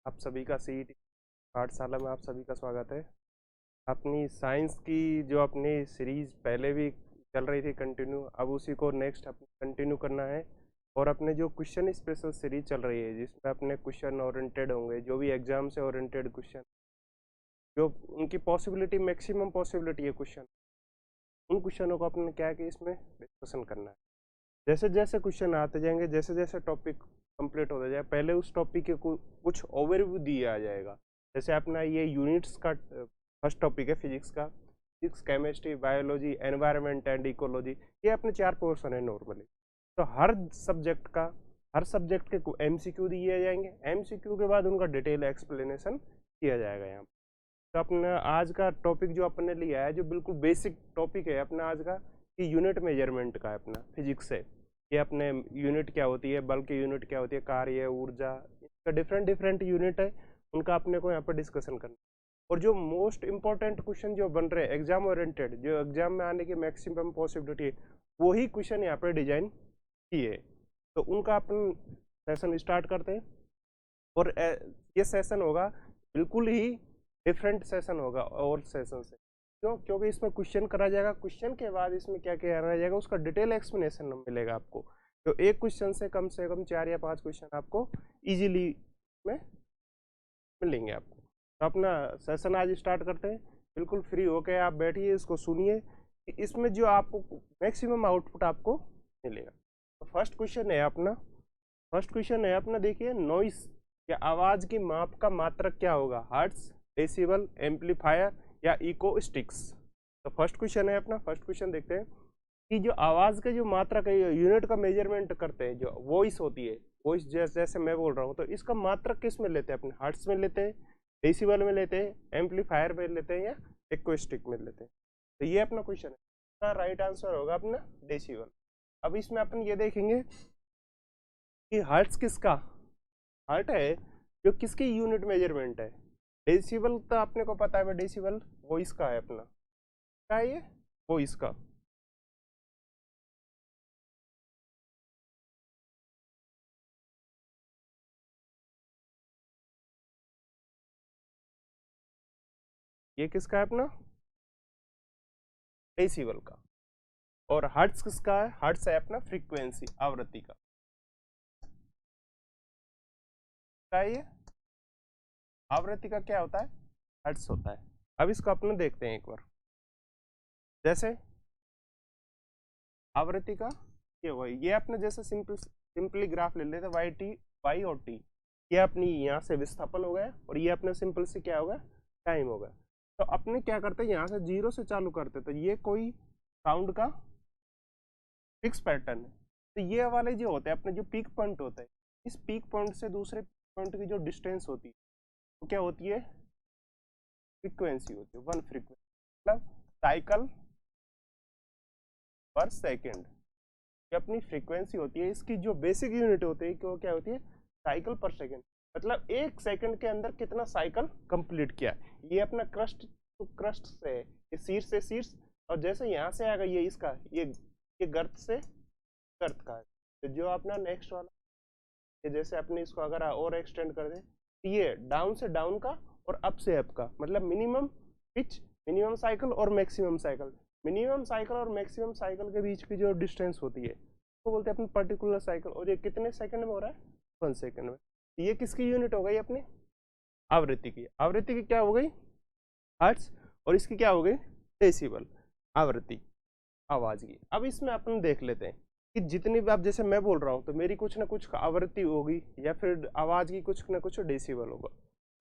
आप सभी का सीईटी पाठशाला में आप सभी का स्वागत है। अपनी साइंस की जो अपनी सीरीज पहले भी चल रही थी कंटिन्यू, अब उसी को नेक्स्ट कंटिन्यू करना है। और अपने जो क्वेश्चन स्पेशल सीरीज चल रही है जिसमें अपने क्वेश्चन ओरिएंटेड होंगे, जो भी एग्जाम से ओरिएंटेड क्वेश्चन, जो उनकी पॉसिबिलिटी मैक्सिमम पॉसिबिलिटी है क्वेश्चन, उन क्वेश्चनों को अपने क्या है कि इसमें डिस्कशन करना है। जैसे जैसे क्वेश्चन आते जाएंगे, जैसे जैसे टॉपिक कंप्लीट होता जाए, पहले उस टॉपिक के कुछ ओवरव्यू दिया जाएगा। जैसे अपना ये यूनिट्स का फर्स्ट टॉपिक है फिजिक्स का, physics, chemistry, biology, environment and ecology, ये अपने 4 पोर्शन है नॉर्मली। तो हर सब्जेक्ट के एमसीक्यू दिए जाएंगे, एमसीक्यू के बाद उनका डिटेल एक्सप्लेनेशन किया जाएगा यहाँ। तो अपना आज का टॉपिक जो अपने लिया है, जो बिल्कुल बेसिक टॉपिक है अपना आज का, कि यूनिट मेजरमेंट का है अपना फिजिक्स से। ये अपने यूनिट क्या होती है, बल की यूनिट क्या होती है, कार्य, ऊर्जा, इसका डिफरेंट डिफरेंट यूनिट है, उनका अपने को यहाँ पर डिस्कशन करना। और जो मोस्ट इंपॉर्टेंट क्वेश्चन जो बन रहे हैं एग्जाम ओरिएंटेड, जो एग्जाम में आने की मैक्सिमम पॉसिबिलिटी है, वही क्वेश्चन यहाँ पर डिजाइन किए। तो उनका अपन सेशन स्टार्ट करते हैं। और ये सेशन होगा बिल्कुल ही डिफरेंट सेशन होगा और सेशन से। क्यों? क्योंकि इसमें क्वेश्चन करा जाएगा, क्वेश्चन के बाद इसमें क्या क्या करा जाएगा उसका डिटेल एक्सप्लेनेशन मिलेगा आपको। तो एक क्वेश्चन से कम 4 या 5 क्वेश्चन आपको इजीली में मिलेंगे आपको। तो अपना सेशन आज स्टार्ट करते हैं। बिल्कुल फ्री होकर आप बैठिए, इसको सुनिए, इसमें जो आपको मैक्सिमम आउटपुट आपको मिलेगा। तो फर्स्ट क्वेश्चन है अपना देखिए, नॉइस या आवाज की माप का मात्रक क्या होगा, हर्ट्ज, डेसिबल, एम्पलीफायर या इकोस्टिक्स। तो फर्स्ट क्वेश्चन है अपना, फर्स्ट क्वेश्चन देखते हैं कि जो आवाज के जो मात्रक है, यूनिट का मेजरमेंट करते हैं, जो वॉइस होती है, वॉइस जैसे मैं बोल रहा हूँ, तो इसका मात्रक किस में लेते हैं अपने, हर्ट्ज में लेते हैं, डेसिबल में लेते हैं, एम्पलीफायर में लेते हैं या इकोस्टिक में लेते हैं। तो ये अपना क्वेश्चन है, इसका राइट आंसर होगा अपना डेसिबल। अब इसमें अपन ये देखेंगे कि हर्ट्ज किसका, हर्ट है जो किसकी यूनिट मेजरमेंट है। डेसिबल तो अपने को पता है, डेसिबल वॉइस का है अपना, क्या है ये, वॉइस का। ये किसका है अपना, डेसिबल का। और हर्ट्ज किसका है, हर्ट्ज है अपना फ्रीक्वेंसी, आवृत्ति का। क्या है ये, आवृत्ति का क्या होता है, हर्ट्ज होता है। अब इसको अपने देखते हैं एक बार। जैसे आवृत्ति का ये वही, ये अपने जैसे सिंपली ग्राफ ले लेते, वाई और टी, ये अपनी यहाँ से विस्थापन हो गया और ये अपने सिंपल से क्या होगा, टाइम होगा। तो अपने क्या करते हैं, यहाँ से 0 से चालू करते, तो ये कोई साउंड का फिक्स पैटर्न है। तो ये वाले जो होते हैं अपने, जो पीक पॉइंट होता है, इस पीक पॉइंट से दूसरे पॉइंट की जो डिस्टेंस होती है वो क्या होती है, फ्रीक्वेंसी होती है, 1 फ्रीक्वेंसी, मतलब साइकिल पर सेकेंड। ये अपनी फ्रीक्वेंसी होती है, इसकी जो बेसिक यूनिट होती है वो क्या होती है, साइकिल पर सेकेंड, मतलब 1 सेकंड के अंदर कितना साइकिल कंप्लीट किया। ये अपना क्रस्ट टू क्रस्ट से है, ये शीर्ष से शीर्ष, और जैसे यहाँ से आएगा ये इसका ये गर्त से गर्त का है। तो जो अपना नेक्स्ट वाला, ये जैसे अपने इसको अगर और एक्सटेंड कर दे, ये डाउन से डाउन का और अप से अप का, मतलब मिनिमम पिच, मिनिमम साइकिल और मैक्सिमम साइकिल। मिनिमम साइकिल और मैक्सिमम साइकिल के बीच की जो डिस्टेंस होती है वो बोलते हैं अपनी पर्टिकुलर साइकिल। और ये कितने सेकंड में हो रहा है, 1 सेकंड में। ये किसकी यूनिट हो गई अपनी, आवृत्ति की। आवृत्ति की क्या हो गई, हर्ट्ज, और इसकी क्या हो गई, डेसिबल, आवृत्ति, आवाज की। अब इसमें अपन देख लेते हैं कि जितनी भी, अब जैसे मैं बोल रहा हूँ तो मेरी कुछ ना कुछ आवृत्ति होगी, या फिर आवाज की कुछ ना कुछ डेसिबल होगा,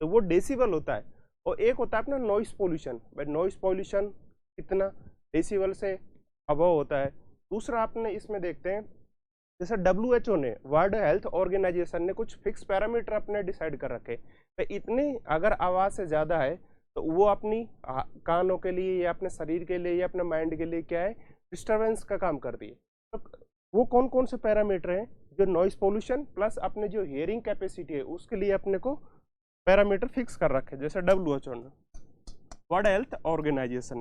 तो वो डेसिबल होता है। और एक होता है अपना नॉइस पोल्यूशन, भाई नॉइस पोल्यूशन कितना डेसिबल से अबव होता है। दूसरा आपने इसमें देखते हैं, जैसे WHO ने, वर्ल्ड हेल्थ ऑर्गेनाइजेशन ने कुछ फिक्स पैरामीटर अपने डिसाइड कर रखे, तो इतनी अगर आवाज से ज्यादा है तो वो अपनी कानों के लिए या अपने शरीर के लिए या अपने माइंड के लिए क्या है, डिस्टर्बेंस का काम करती है। तो वो कौन कौन से पैरामीटर हैं, जो नॉइस पोल्यूशन प्लस अपने जो हियरिंग कैपेसिटी है उसके लिए अपने को पैरामीटर फिक्स कर रखे। जैसे WHO ने, वर्ल्ड हेल्थ ऑर्गेनाइजेशन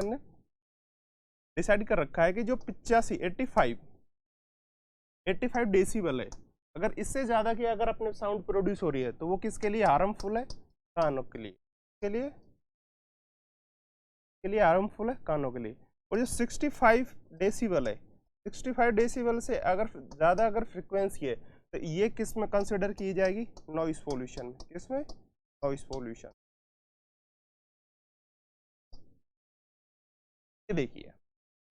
ने डिसाइड कर रखा है कि जो 85 डेसिबल है, अगर इससे ज़्यादा की अगर अपने साउंड प्रोड्यूस हो रही है तो वो किसके लिए हार्मफुल है? कानों के लिए। हार्मफुल है कानों के लिए। और जो 65 डेसिबल है, 65 डेसिबल से अगर ज़्यादा अगर फ्रिक्वेंसी है तो ये किस में कंसिडर की जाएगी? नॉइस पोल्यूशन में। किसमें? Noise pollution. ये देखिए,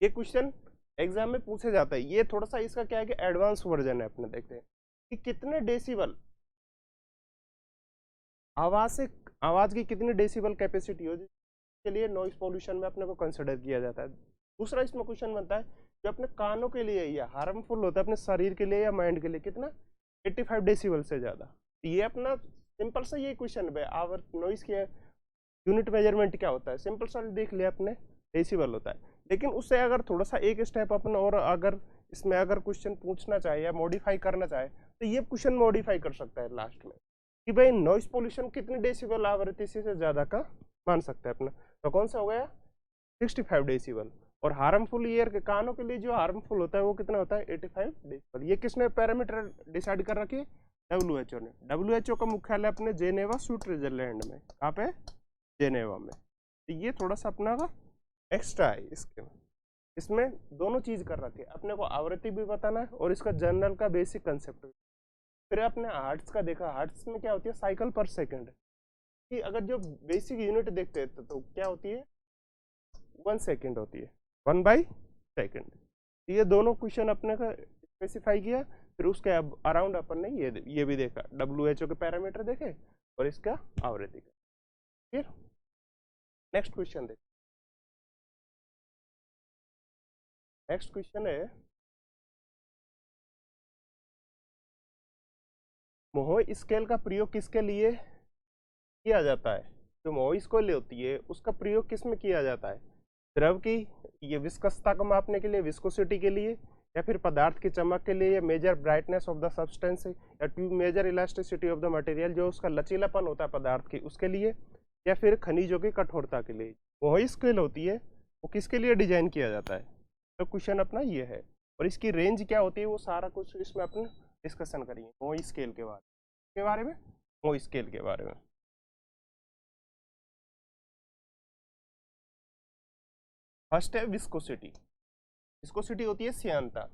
ये क्वेश्चन एग्जाम में पूछे जाता है। ये थोड़ा सा इसका क्या है कि एडवांस वर्जन है। अपने देखते हैं कि कितने डेसिबल आवाज की कितनी डेसिबल कैपेसिटी हो जिसके लिए नॉइस पोल्यूशन में अपने को कंसिडर किया जाता है। दूसरा इसमें क्वेश्चन बनता है जो अपने कानों के लिए या हार्मफुल होता है अपने शरीर के लिए या माइंड के लिए, कितना? 85 डेसिबल से ज्यादा। ये अपना सिंपल सा ये क्वेश्चन है। आवर नॉइस की यूनिट मेजरमेंट क्या होता है? सिंपल सा देख लिया अपने, डेसिबल होता है। लेकिन उससे अगर थोड़ा सा एक स्टेप अपन और अगर इसमें अगर क्वेश्चन पूछना चाहे या मॉडिफाई करना चाहे तो ये क्वेश्चन मॉडिफाई कर सकता है लास्ट में कि भाई नॉइस पोल्यूशन कितने डेसिबल आवृत्ति से ज्यादा का मान सकते हैं अपना। तो कौन सा हो गया? 65 डेसिबल। और हार्मफुल ईयर के कानों के लिए जो हार्मफुल होता है वो कितना होता है? 85 डेसिबल। ये किसने पैरामीटर डिसाइड कर रखी है? WHO ने। WHO का मुख्यालय अपने जेनेवा स्विट्जरलैंड में। कहाँ पे? जेनेवा में। तो ये थोड़ा सा अपना का एक्स्ट्रा है इसके। इसमें दोनों चीज कर रखे, अपने को आवृत्ति भी बताना है और इसका जनरल का बेसिक कंसेप्ट। फिर अपने हर्ट्ज का देखा, हर्ट्ज में क्या होती है? साइकिल पर सेकंड। कि अगर जो बेसिक यूनिट देखते हैं तो क्या होती है? 1 सेकंड होती है, 1/सेकंड। ये दोनों क्वेश्चन अपने का स्पेसिफाई किया। फिर उसके अराउंड अपन ने ये भी देखा, WHO के पैरामीटर देखे और इसका आवृत्ति का। फिर नेक्स्ट क्वेश्चन देख। नेक्स्ट क्वेश्चन है मोहोई स्केल का प्रयोग किसके लिए किया जाता है? जो मोहोई स्केल होती है उसका प्रयोग किस में किया जाता है? द्रव की ये विस्कसता को मापने के लिए, विस्कोसिटी के लिए, या फिर पदार्थ की चमक के लिए, या measure brightness of the substance, या to measure elasticity of the material, जो उसका लचीलापन होता है पदार्थ की उसके लिए, या फिर खनिजों की कठोरता के लिए। मोहोई स्केल होती है वो किसके लिए डिजाइन किया जाता है? तो क्वेश्चन अपना ये है। और इसकी रेंज क्या होती है वो सारा कुछ इसमें अपन डिस्कशन करेंगे मोहोई स्केल के बारे में। मोहोई स्केल के बारे में फर्स्ट है विस्कोसिटी। विस्कोसिटी होती है श्यानता,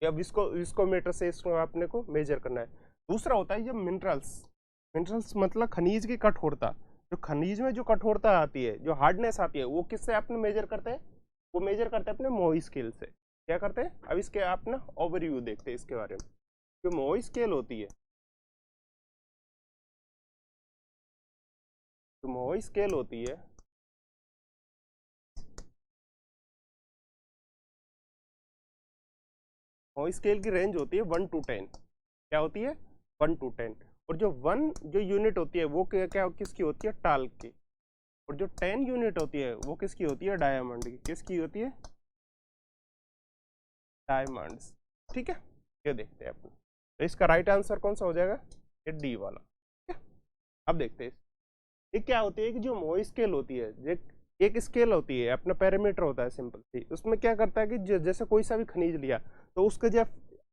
या विस्कोमीटर से इसको अपने को मेजर करना है। दूसरा होता है ये मिनरल्स। मिनरल्स मतलब खनिज की कठोरता। जो खनिज में जो कठोरता आती है, जो हार्डनेस आती है, वो किससे अपने मेजर करते हैं? वो मेजर करते हैं अपने मोहोई स्केल से। क्या करते हैं? अब इसके अपना ओवरव्यू देखते हैं इसके बारे में। जो मोहोई स्केल होती है, जो मोहोई स्केल होती है मोहोई स्केल की रेंज होती है 1 to 10। क्या होती है? 1 to 10। और जो 1 जो यूनिट होती है वो क्या किसकी होती है? टाल्क की। और जो 10 यूनिट होती है वो किसकी होती है? डायमंड की। किसकी होती है? डायमंड्स। ठीक है, ये देखते हैं अपन। तो इसका राइट आंसर कौन सा हो जाएगा? ये डी वाला। ठीक है, अब देखते हैं ये क्या होती है कि जो मोहोई स्केल होती है, एक स्केल होती है, अपना पैरामीटर होता है सिंपल सी। उसमें क्या करता है कि जैसे कोई सा भी खनिज लिया तो उसके जब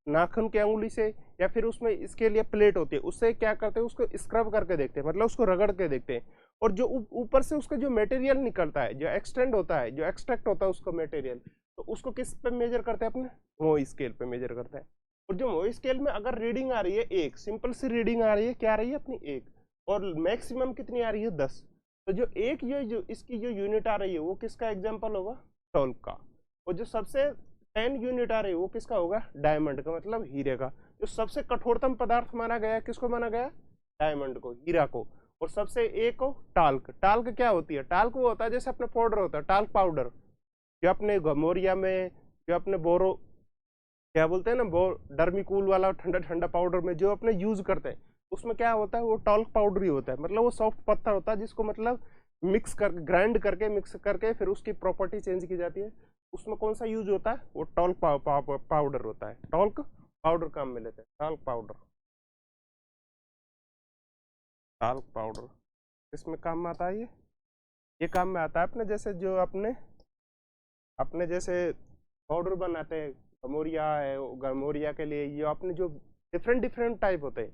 नाखून की अंगुली से या फिर उसमें स्केल या प्लेट होती है उससे क्या करते हैं? उसको स्क्रब करके देखते हैं, मतलब उसको रगड़ के देखते हैं। और जो ऊपर से उसका जो मटेरियल निकलता है, जो एक्सटेंड होता है, जो एक्सट्रैक्ट होता है उसका मटेरियल, तो उसको किस पे मेजर करते हैं? अपने मोहोई स्केल पे मेजर करते हैं। और जो मोहोई स्केल में अगर रीडिंग आ रही है एक, सिंपल सी रीडिंग आ रही है, क्या आ रही है अपनी? एक। और मैक्सिमम कितनी आ रही है? 10। तो जो एक ये जो इसकी जो यूनिट आ रही है वो किसका एग्जाम्पल होगा? टॉल्क का। और जो सबसे 10 यूनिट आ रही है वो किसका होगा? डायमंड का, मतलब हीरे का। जो सबसे कठोरतम पदार्थ माना गया, किसको माना गया? डायमंड को, हीरा को। और सबसे एक को टाल्क। टाल्क क्या होती है? टाल्क वो होता है जैसे अपने पाउडर होता है, टाल्क पाउडर, जो अपने गमोरिया में, जो अपने बोरो क्या बोलते हैं ना, वो डर्मिकूल वाला ठंडा ठंडा पाउडर में जो अपने यूज करते हैं, उसमें क्या होता है? वो टॉल्क पाउडर ही होता है। मतलब वो सॉफ्ट पत्थर होता है जिसको मतलब मिक्स कर ग्राइंड करके मिक्स करके फिर उसकी प्रॉपर्टी चेंज की जाती है। उसमें कौन सा यूज होता है? वो टॉल्क पाउडर होता है। टॉल्क पाउडर काम में लेते हैं। टॉल्क पाउडर, टॉल्क पाउडर इसमें काम में आता है। ये काम में आता है अपने जैसे जो अपने अपने जैसे पाउडर बनाते हैं, गमोरिया है, गमोरिया के लिए ये अपने जो डिफरेंट डिफरेंट टाइप होते हैं,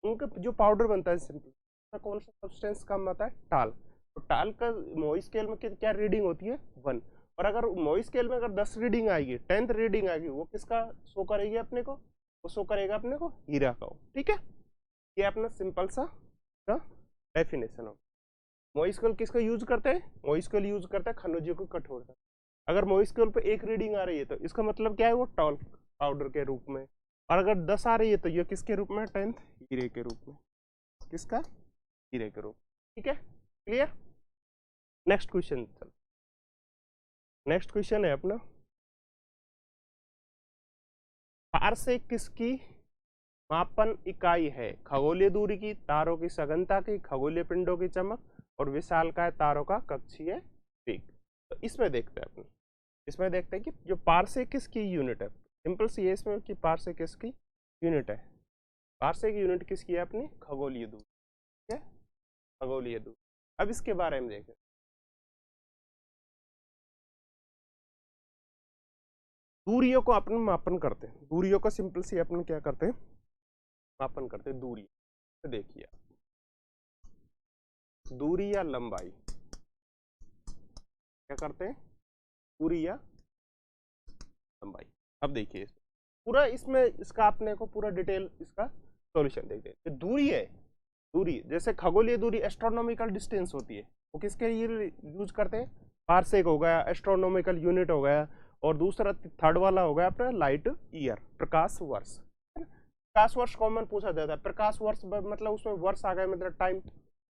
उनका जो पाउडर बनता है सिंपल, कौन सा सब्सटेंस काम आता है, टाल। तो टाल का मोई स्केल में क्या रीडिंग होती है, 1। और अगर मोई स्केल में अगर 10 रीडिंग आएगी, 10th रीडिंग आएगी, वो किसका शो करेगी अपने को, वो शो करेगा अपने को हीरा का। ठीक है, ये अपना सिंपल सा डेफिनेशन हो। मोई स्केल किसका यूज करते हैं, मोई स्केल यूज करते हैं खनिजों को कठोरता। अगर मोई स्केल पे 1 रीडिंग आ रही है तो इसका मतलब क्या है, वो टॉल पाउडर के रूप में। और अगर 10 आ रही है तो ये किसके रूप में, 10th हीरे के रूप में, किसका, हीरे के रूप। ठीक है, क्लियर। नेक्स्ट क्वेश्चन, चल नेक्स्ट क्वेश्चन है अपना, पारसेक किसकी मापन इकाई है, खगोलीय दूरी की, तारों की सघनता की, खगोलीय पिंडों की चमक, और विशालकाय तारों का कक्षीय वेग। तो इसमें देखते हैं अपन, इसमें देखते हैं कि जो पारसेक किसकी यूनिट है, सिंपल सी है इसमें कि पारसेक किसकी यूनिट है, पारसेक की यूनिट किसकी है अपनी, खगोलीय दूरी। ठीक है, खगोलीय दूरी। अब इसके बारे में देखें, दूरियों को अपन मापन करते हैं, दूरियों का सिंपल सी अपन क्या करते हैं, मापन करते हैं दूरी। तो देखिए दूरी या लंबाई क्या करते हैं, दूरी या लंबाई। अब देखिए पूरा इसमें इसका अपने को पूरा डिटेल इसका सॉल्यूशन देखते हैं। दूरी है, दूरी जैसे खगोलीय दूरी एस्ट्रोनॉमिकल डिस्टेंस होती है, वो किसके लिए यूज करते हैं, पारसेक हो गया, एस्ट्रोनॉमिकल यूनिट हो गया, और दूसरा थर्ड वाला हो गया अपना लाइट ईयर, प्रकाश वर्ष। प्रकाश वर्ष कॉमन पूछा जाता है, प्रकाश वर्ष मतलब उसमें वर्ष आ गया मतलब टाइम,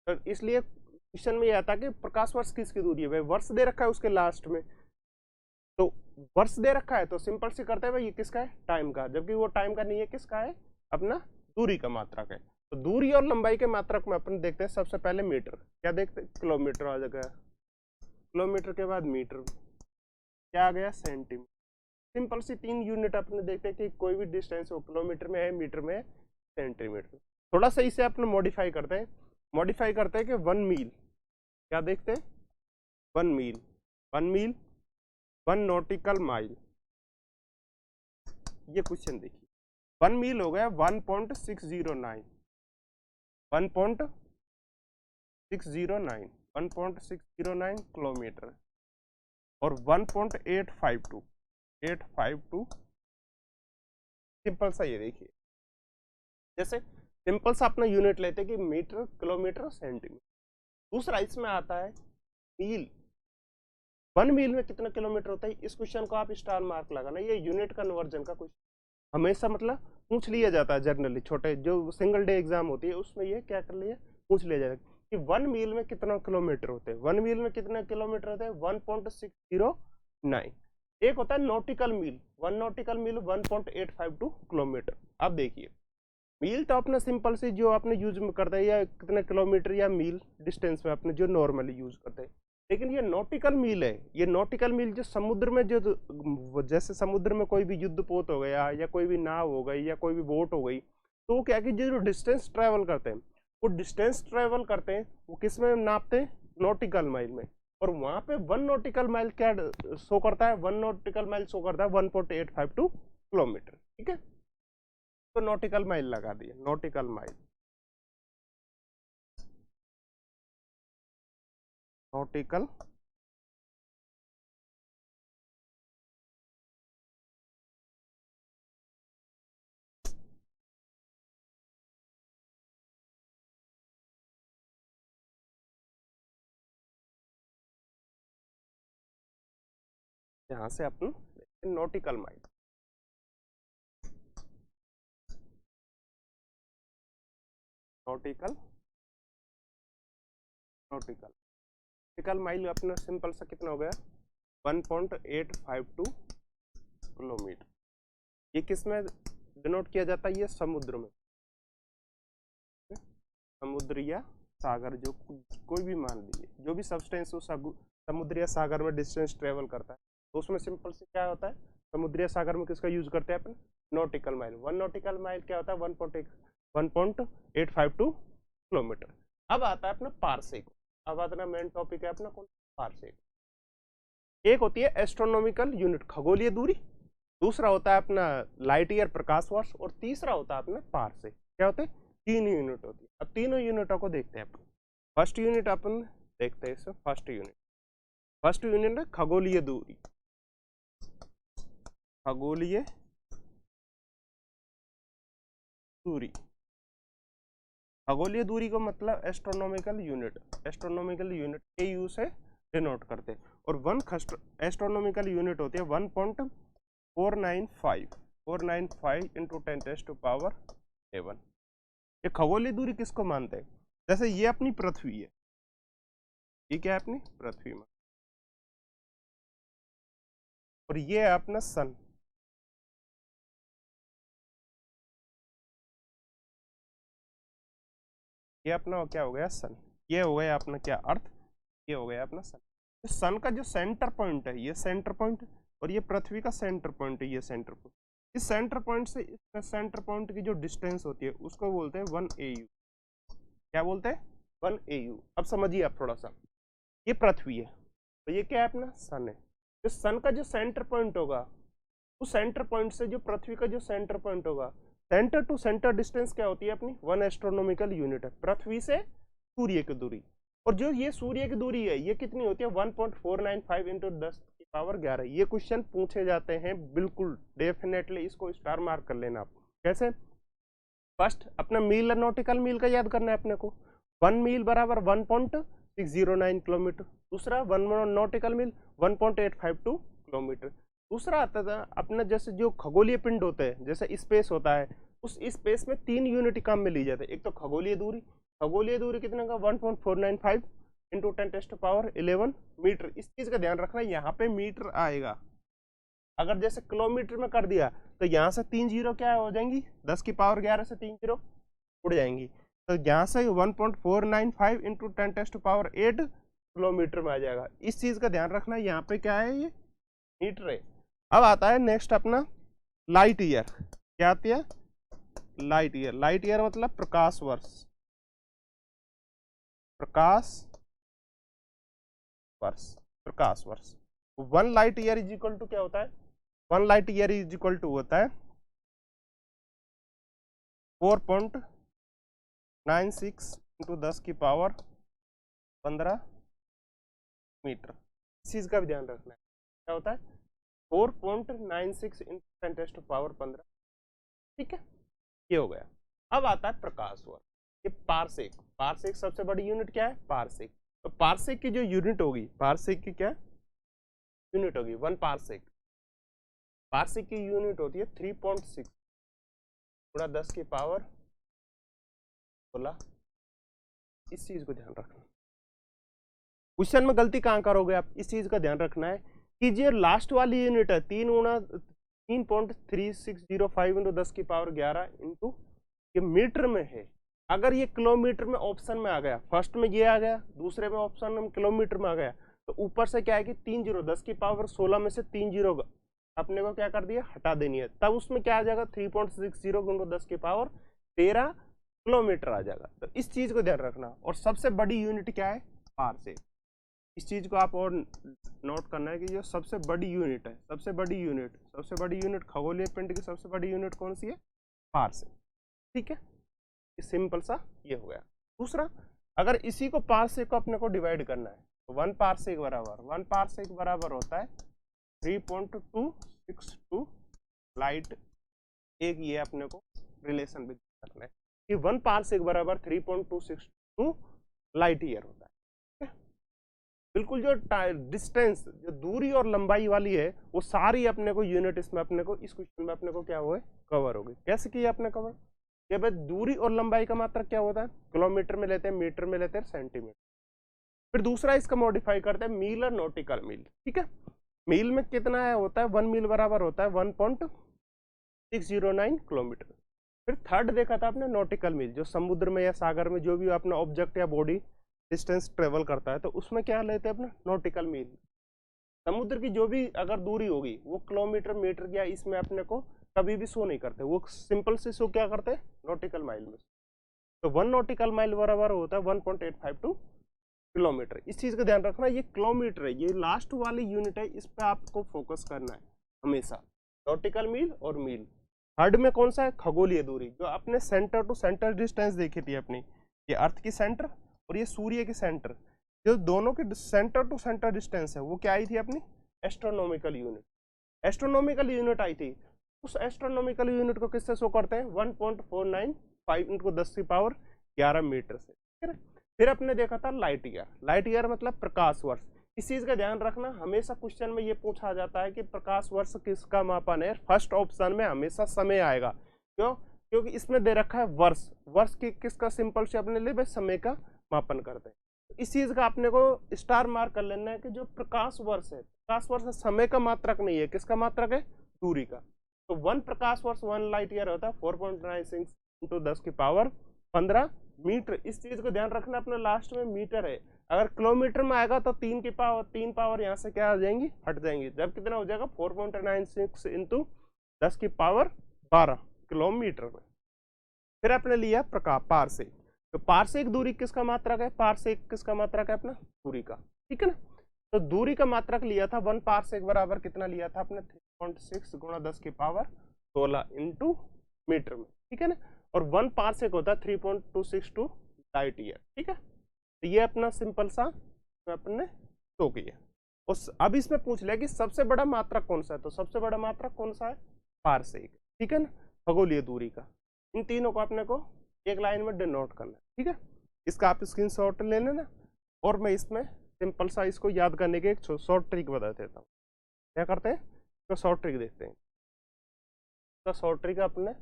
तो इसलिए क्वेश्चन में ये आता है कि प्रकाश वर्ष किसकी दूरी है, भाई वर्ष दे रखा है उसके लास्ट में, तो वर्ष दे रखा है तो सिंपल से करते हैं भाई ये किसका है, टाइम का, जबकि वो टाइम का नहीं है, किसका है, अपना दूरी का मात्रक है। तो दूरी और लंबाई के मात्रक में अपन देखते हैं सबसे पहले मीटर, क्या देखते हैं, किलोमीटर आ जाएगा, किलोमीटर के बाद मीटर, क्या आ गया, सेंटीमीटर। सिंपल सी 3 यूनिट अपने देखते हैं कि कोई भी डिस्टेंस हो, किलोमीटर में है, मीटर में है, सेंटीमीटर। थोड़ा सा इसे अपने मॉडिफाई करते हैं, मॉडिफाई करते हैं कि 1 मील, क्या देखते हैं, 1 मील, 1 मील, 1 नॉटिकल माइल। ये क्वेश्चन देखिए, 1 मील हो गया 1.609, 1.609, 1.609 किलोमीटर, और 1.852, 852 सिंपल सा ये देखिए, जैसे सिंपल सा अपना यूनिट लेते हैं कि मीटर, किलोमीटर, सेंटीमीटर। दूसरा इसमें आता है मील, 1 मील में कितना किलोमीटर होता है, इस क्वेश्चन को आप स्टार मार्क लगाना, ये यूनिट कन्वर्जन का क्वेश्चन हमेशा मतलब पूछ लिया जाता है जनरली, छोटे जो सिंगल डे एग्जाम होती है उसमें ये क्या कर लिया, पूछ लिया जाता है कि 1 मील में कितना किलोमीटर होते हैं, 1 मील में कितने किलोमीटर होते हैं, 1.609। एक होता है नॉटिकल मील, 1 नॉटिकल मील 1.852 किलोमीटर। अब देखिए मील तो अपना सिंपल से जो आपने यूज में करते हैं, या कितने किलोमीटर या मील डिस्टेंस में अपने जो नॉर्मली यूज करते हैं, लेकिन ये नॉटिकल मील है, ये नॉटिकल मील जो समुद्र में, जो जैसे समुद्र में कोई भी युद्धपोत हो गया, या कोई भी नाव हो गई, या कोई भी बोट हो गई, तो वो क्या कि जो डिस्टेंस ट्रेवल करते हैं, वो डिस्टेंस ट्रेवल करते हैं, वो किस में नापते हैं, नॉटिकल माइल में। और वहां पे 1 नॉटिकल माइल क्या शो करता है, 1 नॉटिकल माइल शो करता है 1.852 किलोमीटर। ठीक है, तो नॉटिकल माइल लगा दिए, नॉटिकल माइल, नॉटिकल यहां से अपन nautical mile, nautical, nautical, nautical mile अपना सिंपल सा कितना हो गया, 1.852 किलोमीटर। ये किस में डिनोट किया जाता है, ये समुद्र में, समुद्र या सागर, जो कोई भी मान लीजिए जो भी सब्सटेंस हो समुद्र या सागर में डिस्टेंस ट्रेवल करता है, तो उसमें सिंपल से क्या होता है, समुद्र या सागर में किसका यूज करते हैं अपन, नॉटिकल माइल। 1 नॉटिकल माइल क्या होता है, 1.852 किलोमीटर। अब आता है अपना पारसेक, अब आता है मेन टॉपिक है अपना कौन, पारसेक। एक होती है एस्ट्रोनॉमिकल यूनिट, खगोलीय दूरी, दूसरा होता है अपना लाइट ईयर प्रकाश वर्ष, और तीसरा होता है अपना पारसेक। क्या होते हैं? 3 यूनिट होती है। अब तीनों यूनिटों को देखते हैं अपन। फर्स्ट यूनिट अपन देखते हैं इसमें। फर्स्ट यूनिट है खगोलीय दूरी। खगोलीय दूरी, खगोलीय दूरी को मतलब astronomical unit, astronomical unit AU से डिनोट करते हैं। और वन एस्ट्रोनॉमिकल यूनिट होती है 1.495 इंटू 10⁻⁷। ये खगोलीय दूरी किसको मानते हैं? जैसे ये अपनी पृथ्वी है, ये क्या है? अपनी पृथ्वी में। और ये है अपना सन, ये अपना क्या हो गया? सन। ये हो गया अपना क्या? अर्थ। ये हो गया अपना सन। तो सन का जो सेंटर पॉइंट है, ये सेंटर पॉइंट, और ये पृथ्वी का सेंटर पॉइंट है, ये सेंटर पॉइंट। इस सेंटर पॉइंट से इस सेंटर पॉइंट की जो डिस्टेंस होती है उसको बोलते हैं 1 AU। क्या बोलते हैं? 1 AU। अब समझिए आप थोड़ा सा, ये पृथ्वी है, तो ये क्या है? अपना सन है। तो सन का जो सेंटर पॉइंट होगा, उस सेंटर पॉइंट से जो पृथ्वी का जो सेंटर पॉइंट होगा, सेंटर टू सेंटर डिस्टेंस क्या होती है अपनी? 1 एस्ट्रोनॉमिकल यूनिट है, पृथ्वी से सूर्य की दूरी। और जो ये सूर्य की दूरी है, ये कितनी होती है? 1.495 इंटू 10⁻11। ये क्वेश्चन पूछे जाते हैं, बिल्कुल डेफिनेटली इसको स्टार मार्क कर लेना आप। कैसे? फर्स्ट अपना मील, नॉटिकल मील का याद करना है अपने को। 1 मील बराबर 1.609 किलोमीटर। दूसरा 1 नॉटिकल मील 1.852 किलोमीटर। दूसरा आता था अपना, जैसे जो खगोलीय पिंड होते हैं, जैसे स्पेस होता है, उस स्पेस में 3 यूनिट काम में ली जाती है। एक तो खगोलीय दूरी, खगोलीय दूरी कितने का? 1.495 इंटू 10⁻11 मीटर। इस चीज का ध्यान रखना, यहाँ पे मीटर आएगा। अगर जैसे किलोमीटर में कर दिया तो यहाँ से 3 जीरो क्या हो जाएंगी? 10⁻11 से 3 जीरो उड़ जाएंगी। तो यहाँ से 1.495 इंटू 10⁸ किलोमीटर में आ जाएगा। इस चीज का ध्यान रखना, यहाँ पे क्या है? ये मीटर है। अब आता है नेक्स्ट अपना लाइट ईयर। क्या आती है? Light year. लाइट ईयर मतलब प्रकाश वर्ष। प्रकाश वर्ष, प्रकाश वर्ष। 1 light year is equal to क्या होता है? 1 light year is equal to होता है 4.96 इंटू 10⁻15 मीटर। इस चीज का भी ध्यान रखना है। क्या होता है? 4.96 इंटू 10⁻15। ठीक है, ये हो गया। अब आता है प्रकाश वर्ष। ये पारसेक। पारसेक सबसे बड़ी यूनिट क्या है? पारसेक। तो पारसेक की जो यूनिट होगी, पारसेक की क्या यूनिट होगी? 1 पारसेक। पारसेक की यूनिट होती है 3.6 गुणा 10⁻16। इस चीज को ध्यान रखना। क्वेश्चन में गलती कहां करोगे आप? इस चीज का ध्यान रखना है कि जो लास्ट वाली यूनिट है 3.3605 इंटू 10⁻11 इंटू, ये मीटर में है। अगर ये किलोमीटर में ऑप्शन में आ गया, फर्स्ट में ये आ गया, दूसरे में ऑप्शन में किलोमीटर में आ गया, तो ऊपर से क्या है कि 3 जीरो, 10⁻16 में से 3 जीरो अपने को क्या कर दिया? हटा देनी है। तब उसमें क्या आ जाएगा? 3.60 इंटू 10⁻13 किलोमीटर आ जाएगा। तो इस चीज को ध्यान रखना। और सबसे बड़ी यूनिट क्या है? पारसेक। इस चीज को आप और नोट करना है कि जो सबसे बड़ी यूनिट है, सबसे बड़ी यूनिट खगोलीय पिंड की सबसे बड़ी यूनिट कौन सी है? पारसेक। ठीक है, सिंपल सा ये हो गया। दूसरा, अगर इसी को पारसेक को अपने को डिवाइड करना है तो 1 पारसेक बराबर होता है 3.262 लाइट। एक ये अपने को रिलेशन भी रखना है कि 1 पारसेक बराबर 3.262 लाइट ईयर होता है। बिल्कुल जो डिस्टेंस, जो दूरी और लंबाई वाली है, वो सारी अपने को यूनिट इसमें अपने को इस क्वेश्चन में अपने को क्या हुआ है? कवर हो गई। कैसे किया अपने कवर? ये भाई दूरी और लंबाई का मात्रक क्या होता है? किलोमीटर में लेते हैं, मीटर में लेते हैं, सेंटीमीटर। फिर दूसरा इसका मॉडिफाई करते हैं मील और नॉटिकल मील। ठीक है, मील में कितना है? होता है 1 मील बराबर होता है 1.609 किलोमीटर। फिर थर्ड देखा था आपने नॉटिकल मील, जो समुद्र में या सागर में जो भी अपना ऑब्जेक्ट या बॉडी डिस्टेंस ट्रेवल करता है, तो उसमें क्या लेते हैं अपना? नॉटिकल मील। समुद्र की जो भी अगर दूरी होगी वो किलोमीटर, मीटर या इसमें अपने को कभी भी शो नहीं करते, वो सिंपल से शो क्या करते हैं? नॉटिकल माइल में। तो 1 नॉटिकल माइल बराबर होता है 1.852 किलोमीटर। इस चीज का ध्यान रखना, ये किलोमीटर है, ये लास्ट वाली यूनिट है, इस पे आपको फोकस करना है हमेशा। नॉटिकल मील और मील। थर्ड में कौन सा है, खगोलीय दूरी, जो अपने सेंटर टू सेंटर डिस्टेंस देखी थी अपनी, ये अर्थ की सेंटर और ये सूर्य की सेंटर, जो दोनों की सेंटर टू सेंटर डिस्टेंस है वो क्या आई थी अपनी, एस्ट्रोनॉमिकल यूनिट। एस्ट्रोनॉमिकल यूनिट आई थी, उस एस्ट्रोनॉमिकल यूनिट को किससे शो करते हैं, 1.495 इंटू 10⁻11 मीटर से, ठीक है ना। फिर अपने देखा था लाइट ईयर, लाइट ईयर मतलब प्रकाश वर्ष। इस चीज का ध्यान रखना, हमेशा क्वेश्चन में ये पूछा जाता है कि प्रकाश वर्ष किसका मापन है, फर्स्ट ऑप्शन में हमेशा समय आएगा। क्यों, क्योंकि इसमें दे रखा है वर्ष, वर्ष की किसका सिंपल से अपने लिए समय का मापन करते हैं। इस चीज का अपने को स्टार मार्क कर लेना है कि जो प्रकाश वर्ष है, प्रकाश वर्ष समय का मात्रक नहीं है, किसका मात्रक है, दूरी का। तो 1 प्रकाश वर्ष 1 लाइट ईयर होता है 4.96 इंटू 10⁻15 मीटर। इस चीज को ध्यान रखना, अपने लास्ट में मीटर है, अगर किलोमीटर में आएगा तो 3 पावर यहाँ से क्या आ जाएंगी, हट जाएंगी, जब कितना हो जाएगा 4.96 इंटू 10⁻12 किलोमीटर में। फिर आपने लिया प्रकाश पारसेक, तो पारसेक दूरी किसका मात्रक है, पारसेक किसका मात्रक है अपना, दूरी का, ठीक है ना। तो दूरी का मात्रक लिया था 1 पारसेक बराबर कितना लिया था अपने 3.6 गुणा 10⁻16 इंटू मीटर में, ठीक है ना। और 1 पारसेक होता है 3.262 लाइट ईयर, ठीक है। तो ये अपना सिंपल सा अपने शो किया। अब इसमें पूछ लिया कि सबसे बड़ा मात्रक कौन सा है, तो सबसे बड़ा मात्रक कौन सा है, पारसेक, ठीक है ना, खगोलीय दूरी का। इन तीनों को अपने को एक लाइन में डिनोट करना है, ठीक है। इसका आप स्क्रीनशॉट ले लेना, और मैं इसमें सिंपल सा इसको याद करने के एक शॉर्ट ट्रिक बता देता हूँ। क्या करते हैं, तो शॉर्ट ट्रिक देखते हैं। तो शॉर्ट ट्रिक अपने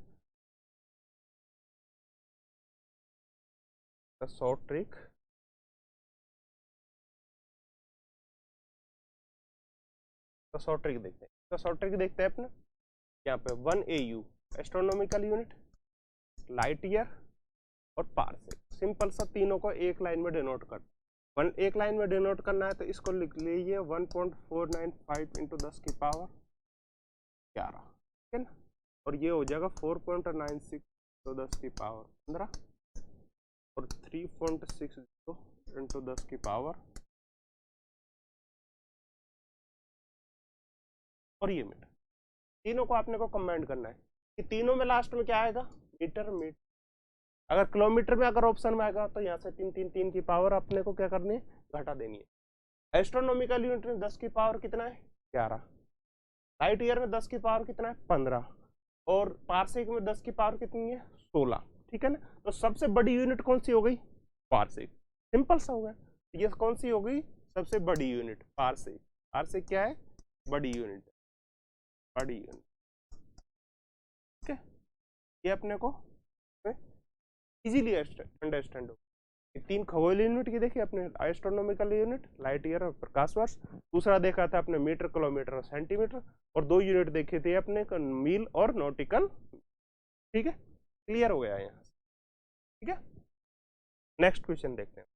शॉर्ट ट्रिक तो शॉर्ट ट्रिक देखते हैं। तो शॉर्ट ट्रिक देखते हैं अपने यहाँ पे 1 AU astronomical unit, light year और पारसेक, सिंपल सा तीनों को एक लाइन में डिनोट कर, एक लाइन में डिनोट करना है तो इसको लिख लीजिए 1.495 इंटू 10⁻11, ठीक है ना। और ये हो जाएगा 4.96 तो 10⁻15 और 3.60 इंटू 10⁻, और ये मीटर। तीनों को आपने को कंबाइन करना है कि तीनों में लास्ट में क्या आएगा, मीटर मीटर। अगर किलोमीटर में अगर ऑप्शन में आएगा तो यहाँ से 3 की पावर अपने को क्या करनी है, घटा देनी है। एस्ट्रोनॉमिकल यूनिट में 10 की पावर कितना है, 11। लाइट ईयर में 10 की पावर कितना है, 15। और पारसेक में 10 की पावर कितनी है, 16, ठीक है ना। तो सबसे बड़ी यूनिट कौन सी हो गई, पारसेक, सिंपल सा हो गया। ये कौन सी हो गई, सबसे बड़ी यूनिट पारसेक। पारसेक क्या है, बड़ी यूनिट, बड़ी यूनिट, ठीक है। ये अपने को इजीली अंडरस्टैंड हो। 3 खगोलीय यूनिट की देखिए अपने, एस्ट्रोनॉमिकल यूनिट, लाइट ईयर और प्रकाश वर्ष। दूसरा देखा था अपने मीटर, किलोमीटर और सेंटीमीटर। और 2 यूनिट देखे थे अपने मील और नॉटिकल, ठीक है। क्लियर हो गया यहाँ, ठीक है। नेक्स्ट क्वेश्चन देखते हैं।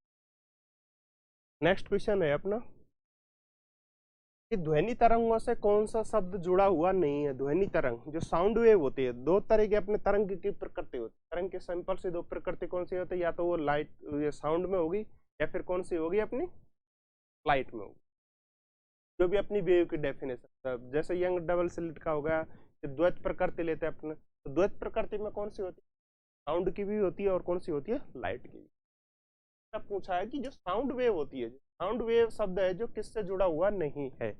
नेक्स्ट क्वेश्चन है अपना कि ध्वनि तरंगों से कौन सा शब्द जुड़ा हुआ नहीं है। ध्वनि तरंग जो साउंड वेव होती है, 2 तरह के अपने तरंग की प्रकृति होती है। तरंग के सिंपल से 2 प्रकृति कौन सी होती है, या तो वो लाइट साउंड में होगी, या फिर कौन सी होगी अपनी लाइट में होगी। जो भी अपनी वेव की डेफिनेशन, जैसे यंग डबल स्लिट का हो गया, द्वैत प्रकृति लेते हैं अपने, तो द्वैत प्रकृति में कौन सी होती है, साउंड की भी होती है और कौन सी होती है, लाइट की भी। तब पूछा है कि जो साउंड वेव होती है, साउंड वेव शब्द है जो किससे जुड़ा हुआ नहीं है,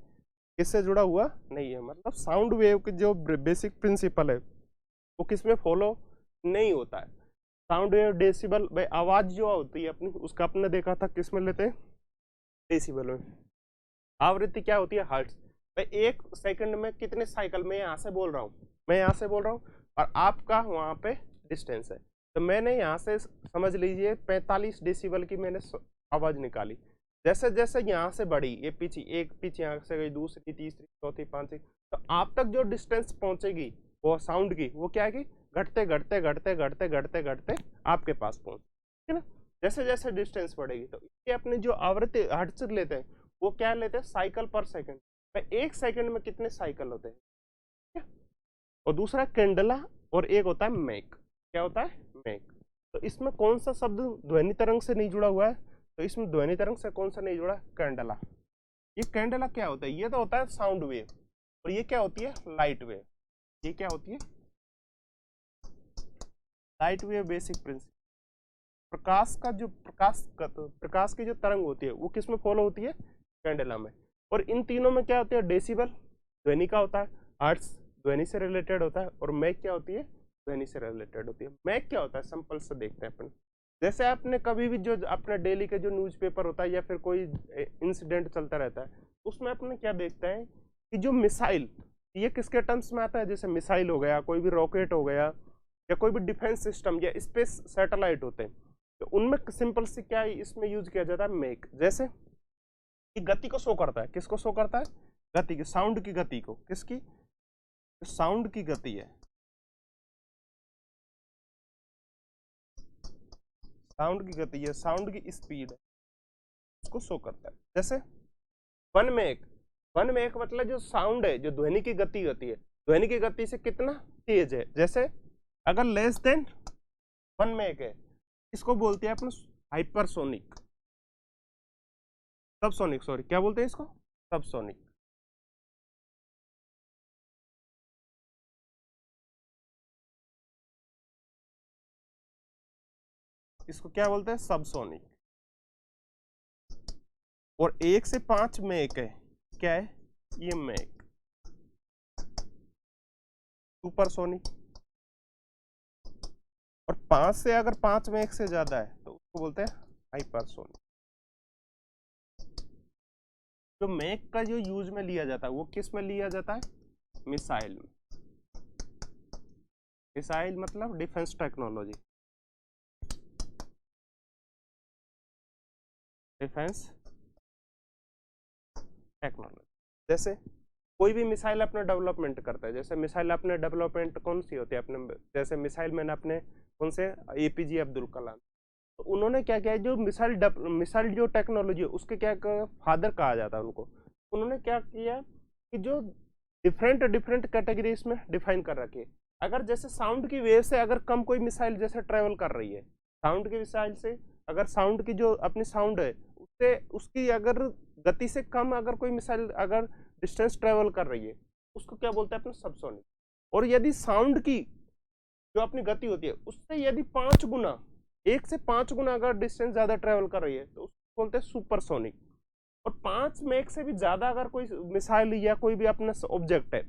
किससे जुड़ा हुआ नहीं है, मतलब साउंड वेव की जो बेसिक प्रिंसिपल है वो किसमें फॉलो नहीं होता है। साउंड वेव डेसिबल, भाई आवाज जो होती है अपनी, उसका अपने देखा था किसमें लेते हैं, डेसिबल में। आवृत्ति क्या होती है, हर्ट्ज। भाई 1 सेकंड में कितने साइकिल, मैं यहाँ से बोल रहा हूँ, मैं यहाँ से बोल रहा हूँ, और आपका वहाँ पे डिस्टेंस है, तो मैंने यहाँ से समझ लीजिए 45 डेसिबल की मैंने आवाज निकाली। जैसे जैसे यहाँ से बढ़ी, ये पीछे, एक पीछे यहाँ से गई, दूसरी, तीसरी, चौथी, पांचवी, तो आप तक जो डिस्टेंस पहुंचेगी वो साउंड की, वो क्या है, घटते घटते घटते घटते घटते घटते आपके पास पहुंच, ठीक है ना। जैसे जैसे डिस्टेंस बढ़ेगी, तो इसके अपने जो आवृत्ति हर्ट्ज लेते हैं वो क्या लेते हैं, साइकिल पर सेकंड। 1 सेकंड में कितने साइकिल होते हैं, ठीक है। और दूसरा कैंडला, और एक होता है मैक। क्या होता है, मैक। तो इसमें कौन सा शब्द ध्वनि तरंग से नहीं जुड़ा हुआ है, तो इसमें ध्वनि तरंग से कौन सा नहीं जुड़ा, कैंडला। ये कैंडला क्या होता है, ये तो होता है साउंड वेव, और ये क्या होती है, लाइट वेव। ये क्या होती है? Light wave basic principle. प्रकाश की जो तरंग होती है वो किस में फॉलो होती है? कैंडेला में। और इन तीनों में क्या होती है? डेसिबल ध्वनि का होता है, हर्ट्ज ध्वनि से रिलेटेड होता है, और मैक क्या होती है? ध्वनि से रिलेटेड होती है। मैक क्या होता है? सिंपल से देखते हैं अपन। जैसे आपने कभी भी जो अपना डेली के जो न्यूज़पेपर होता है या फिर कोई इंसिडेंट चलता रहता है, उसमें अपने क्या देखते हैं कि जो मिसाइल, ये किसके टर्म्स में आता है? जैसे मिसाइल हो गया, कोई भी रॉकेट हो गया, या कोई भी डिफेंस सिस्टम या स्पेस सैटेलाइट होते हैं, तो उनमें सिंपल से क्या इसमें यूज किया जाता है? मेक। जैसे कि गति को शो करता है, किसको शो करता है? गति की, साउंड की गति को। किसकी? साउंड की गति है, साउंड की गति है, साउंड की स्पीड है, उसको शो करता है। जैसे वन मेक, वन मेक मतलब जो साउंड है, जो ध्वनि की गति होती है, ध्वनि की गति से कितना तेज है। जैसे अगर लेस देन वन मेक है, इसको बोलते हैं अपन हाइपरसोनिक, सबसोनिक, सॉरी क्या बोलते हैं इसको? सबसोनिक। इसको क्या बोलते हैं? सबसोनिक। और 1 से 5 मेक है, क्या है ये? मेक। सुपरसोनिक। और 5 से अगर 5 मेक से ज्यादा है तो उसको बोलते हैं हाइपरसोनिक। जो मेक का जो यूज में लिया जाता है वो किस में लिया जाता है? मिसाइल में। मिसाइल मतलब डिफेंस टेक्नोलॉजी, डिफेंस टेक्नोलॉजी। जैसे कोई भी मिसाइल अपना डेवलपमेंट करता है, जैसे मिसाइल अपने डेवलपमेंट कौन सी होती है अपने, जैसे मिसाइल मैंने अपने कौन से, एपीजे अब्दुल कलाम, तो उन्होंने क्या किया, जो मिसाइल जो टेक्नोलॉजी है उसके क्या फादर कहा जाता है उनको। उन्होंने क्या किया कि जो डिफरेंट डिफरेंट कैटेगरीज में डिफाइन कर रखे। अगर जैसे साउंड की वेव से अगर कम कोई मिसाइल जैसे ट्रेवल कर रही है, साउंड की मिसाइल से अगर साउंड की जो अपनी साउंड है उससे उसकी अगर गति से कम अगर कोई मिसाइल अगर डिस्टेंस ट्रेवल कर रही है, उसको क्या बोलते हैं अपने? सबसोनिक। और यदि साउंड की जो अपनी गति होती है उससे यदि 5 गुना, 1 से 5 गुना अगर डिस्टेंस ज्यादा ट्रेवल कर रही है तो उसको बोलते हैं सुपरसोनिक। और 5 मैक से भी ज्यादा अगर कोई मिसाइल या कोई भी अपना ऑब्जेक्ट है,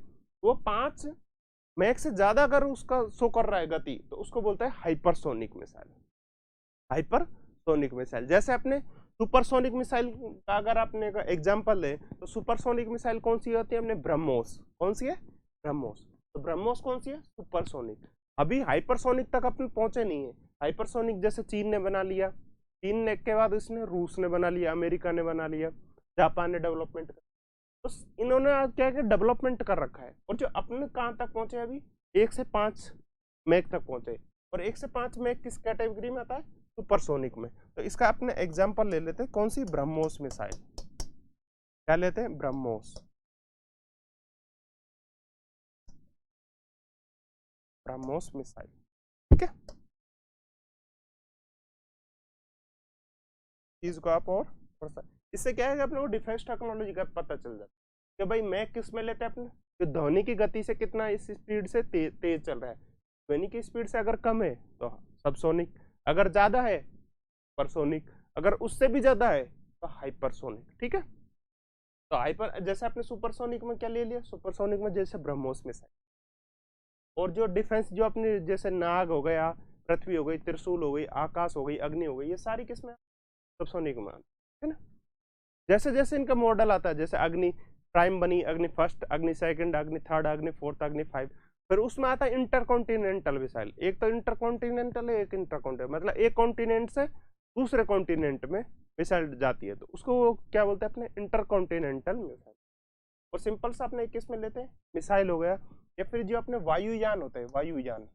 वो 5 मैक से ज्यादा अगर उसका शो कर रहा है गति, तो उसको बोलते हैं हाइपरसोनिक मिसाइल। Hypersonic missile. जैसे अपने सुपरसोनिक मिसाइल का अगर आपने एग्जांपल ले, तो सुपरसोनिक मिसाइल कौन सी होती है? अपने ब्रह्मोस। कौन सी है? ब्रह्मोस। तो ब्रह्मोस कौन सी है? सुपरसोनिक। अभी हाइपरसोनिक तक अपन पहुंचे नहीं है। हाइपरसोनिक जैसे चीन ने बना लिया, चीन ने के बाद इसने रूस ने बना लिया, अमेरिका ने बना लिया, जापान ने डेवलपमेंट कर, तो इन्होंने क्या क्या डेवलपमेंट कर रखा है। और जो अपने कहाँ तक पहुंचे अभी? 1 से 5 मैक तक पहुंचे। और 1 से 5 मैक किस कैटेगरी में आता है? सुपरसोनिक में। तो इसका अपने एग्जांपल ले लेते हैं, कौन सी? ब्रह्मोस मिसाइल। क्या लेते हैं? ब्रह्मोस। ब्रह्मोस मिसाइल, ठीक है। चीज को आप और थोड़ा सा, इससे क्या है कि अपने को डिफेंस टेक्नोलॉजी का पता चल जाता है कि भाई मैक किस में लेते हैं अपने? जो ध्वनि की गति से कितना इस स्पीड से तेज चल रहा है। ध्वनि की स्पीड से अगर कम है तो सबसोनिक, अगर ज्यादा है परसोनिक, अगर उससे भी ज्यादा है तो हाइपरसोनिक, ठीक है। तो हाइपर, जैसे आपने सुपरसोनिक में क्या ले लिया? सुपरसोनिक में जैसे ब्रह्मोस मिसाइल। और जो डिफेंस जो अपने जैसे नाग हो गया, पृथ्वी हो गई, त्रिशूल हो गई, आकाश हो गई, अग्नि हो गई, ये सारी किसमें? सबसोनिक में, है ना। जैसे जैसे इनका मॉडल आता है, जैसे अग्नि प्राइम बनी, अग्नि फर्स्ट, अग्नि सेकंड, अग्नि थर्ड, अग्नि फोर्थ, अग्नि 5, फिर उसमें आता है इंटरकॉन्टिनेंटल मिसाइल। एक तो इंटरकॉन्टिनेंटल है, एक इंटरकॉन्टिनेंटल, मतलब एक कॉन्टिनेंट से दूसरे कॉन्टिनेंट में मिसाइल जाती है, तो उसको वो क्या बोलते हैं अपने? Intercontinental missile. और सिंपल सा अपने किस में लेते हैं? मिसाइल हो गया, या फिर जो अपने वायुयान होते हैं, वायुयान,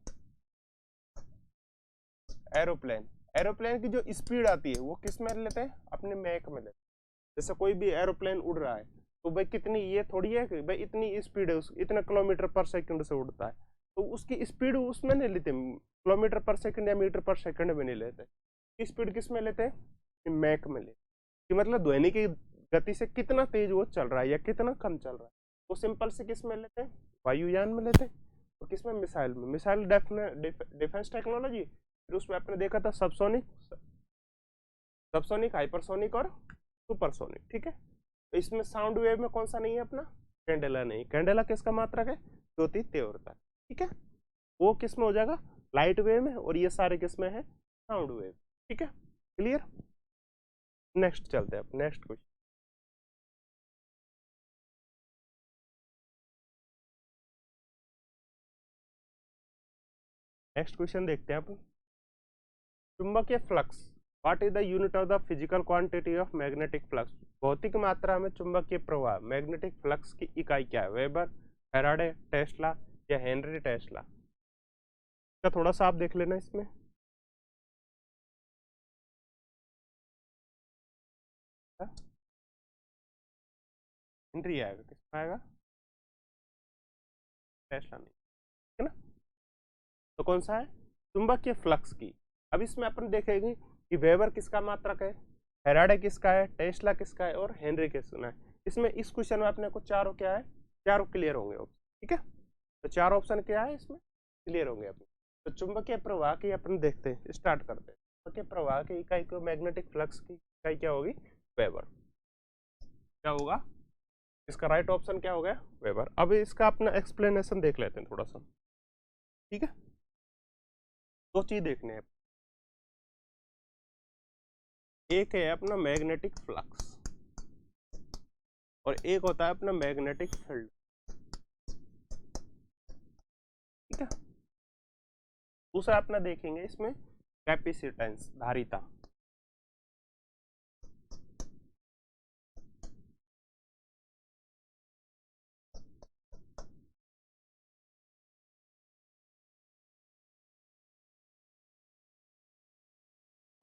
एरोप्लेन। एरोप्लेन की जो स्पीड आती है वो किस में लेते हैं? अपने मैक में लेते हैं। जैसे कोई भी एरोप्लेन उड़ रहा है तो भाई कितनी, ये थोड़ी है कि भाई इतनी स्पीड है, इतना किलोमीटर पर सेकंड से उड़ता है, तो उसकी स्पीड उसमें नहीं लेते, किलोमीटर पर सेकंड या मीटर पर सेकंड में नहीं लेते। स्पीड किस में लेते हैं? मैक में लेते, कि मतलब ध्वनि की गति से कितना तेज वो चल रहा है या कितना कम चल रहा है। वो सिंपल से किस में लेते हैं? वायुयान में लेते हैं। तो किसमें, मिसाइल में, मिसाइल डिफेंस टेक्नोलॉजी। फिर उसमें आपने देखा था सबसोनिक, सबसोनिक, हाइपरसोनिक और सुपरसोनिक, ठीक है। तो इसमें साउंड वेव में कौन सा नहीं है अपना, कैंडेला नहीं। कैंडेला किसका मात्रक है, ज्योति तीव्रता, ठीक है। वो किस में हो जाएगा, लाइट वेव में, और ये सारे किस में है, साउंड वेव, ठीक है, क्लियर। नेक्स्ट चलते हैं, नेक्स्ट क्वेश्चन। नेक्स्ट क्वेश्चन देखते हैं अपन। चुंबकीय flux, what is the unit of the physical quantity of magnetic flux. भौतिक मात्रा में चुंबकीय प्रवाह मैग्नेटिक फ्लक्स की इकाई क्या है, वेबर, फैराडे, टेस्ला या हेनरी टेस्ला। का थोड़ा सा आप देख लेना इसमें। हेनरी आएगा, किसमें आएगा, टेस्ला नहीं, है ना। तो कौन सा है, चुंबकीय फ्लक्स की। अब इसमें अपन देखेंगे कि वेबर किसका मात्रक है, फैराडे किसका है, टेस्ला किसका है और हेनरी किसका है। इसमें इस क्वेश्चन में अपने को चारों क्या है, चारों क्लियर होंगे, ठीक है। तो चार ऑप्शन क्या है इसमें, क्लियर होंगे अपने। तो चुंबकीय प्रवाह की अपन देखते हैं, स्टार्ट करते हैं। चुंबकीय प्रवाह की इकाई को, मैग्नेटिक फ्लक्स की इकाई क्या होगी, वेबर। क्या होगा इसका राइट ऑप्शन, क्या हो गया, वेबर। अब इसका अपना एक्सप्लेनेशन देख लेते हैं थोड़ा सा, ठीक है। दो चीज देखने हैं, एक है अपना मैग्नेटिक फ्लक्स और एक होता है अपना मैग्नेटिक फील्ड, ठीक है। दूसरा अपना देखेंगे इसमें कैपेसिटेंस, धारिता।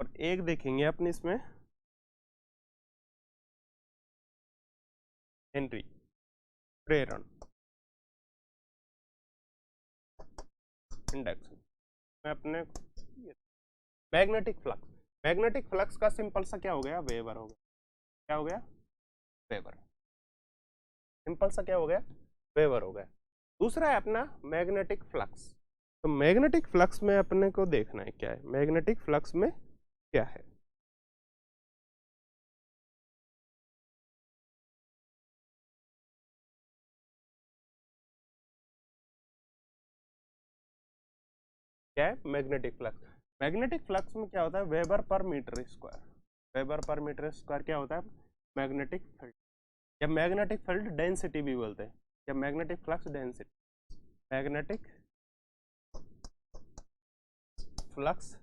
और एक देखेंगे अपने इसमें हेनरी, प्रेरण, इंडक्शन में अपने मैग्नेटिक फ्लक्स। मैग्नेटिक फ्लक्स का सिंपल सा क्या हो गया, वेबर हो गया। क्या हो गया, वेबर। सिंपल सा क्या हो गया, वेबर हो गया। दूसरा है अपना मैग्नेटिक फ्लक्स। तो मैग्नेटिक फ्लक्स में अपने को देखना है क्या है, मैग्नेटिक फ्लक्स में क्या है। क्या है मैग्नेटिक फ्लक्स। मैग्नेटिक फ्लक्स में क्या होता है, weber per metre square. Weber per metre square क्या होता है, मैग्नेटिक फील्ड, या मैग्नेटिक फील्ड डेंसिटी भी बोलते हैं, या magnetic flux density, magnetic flux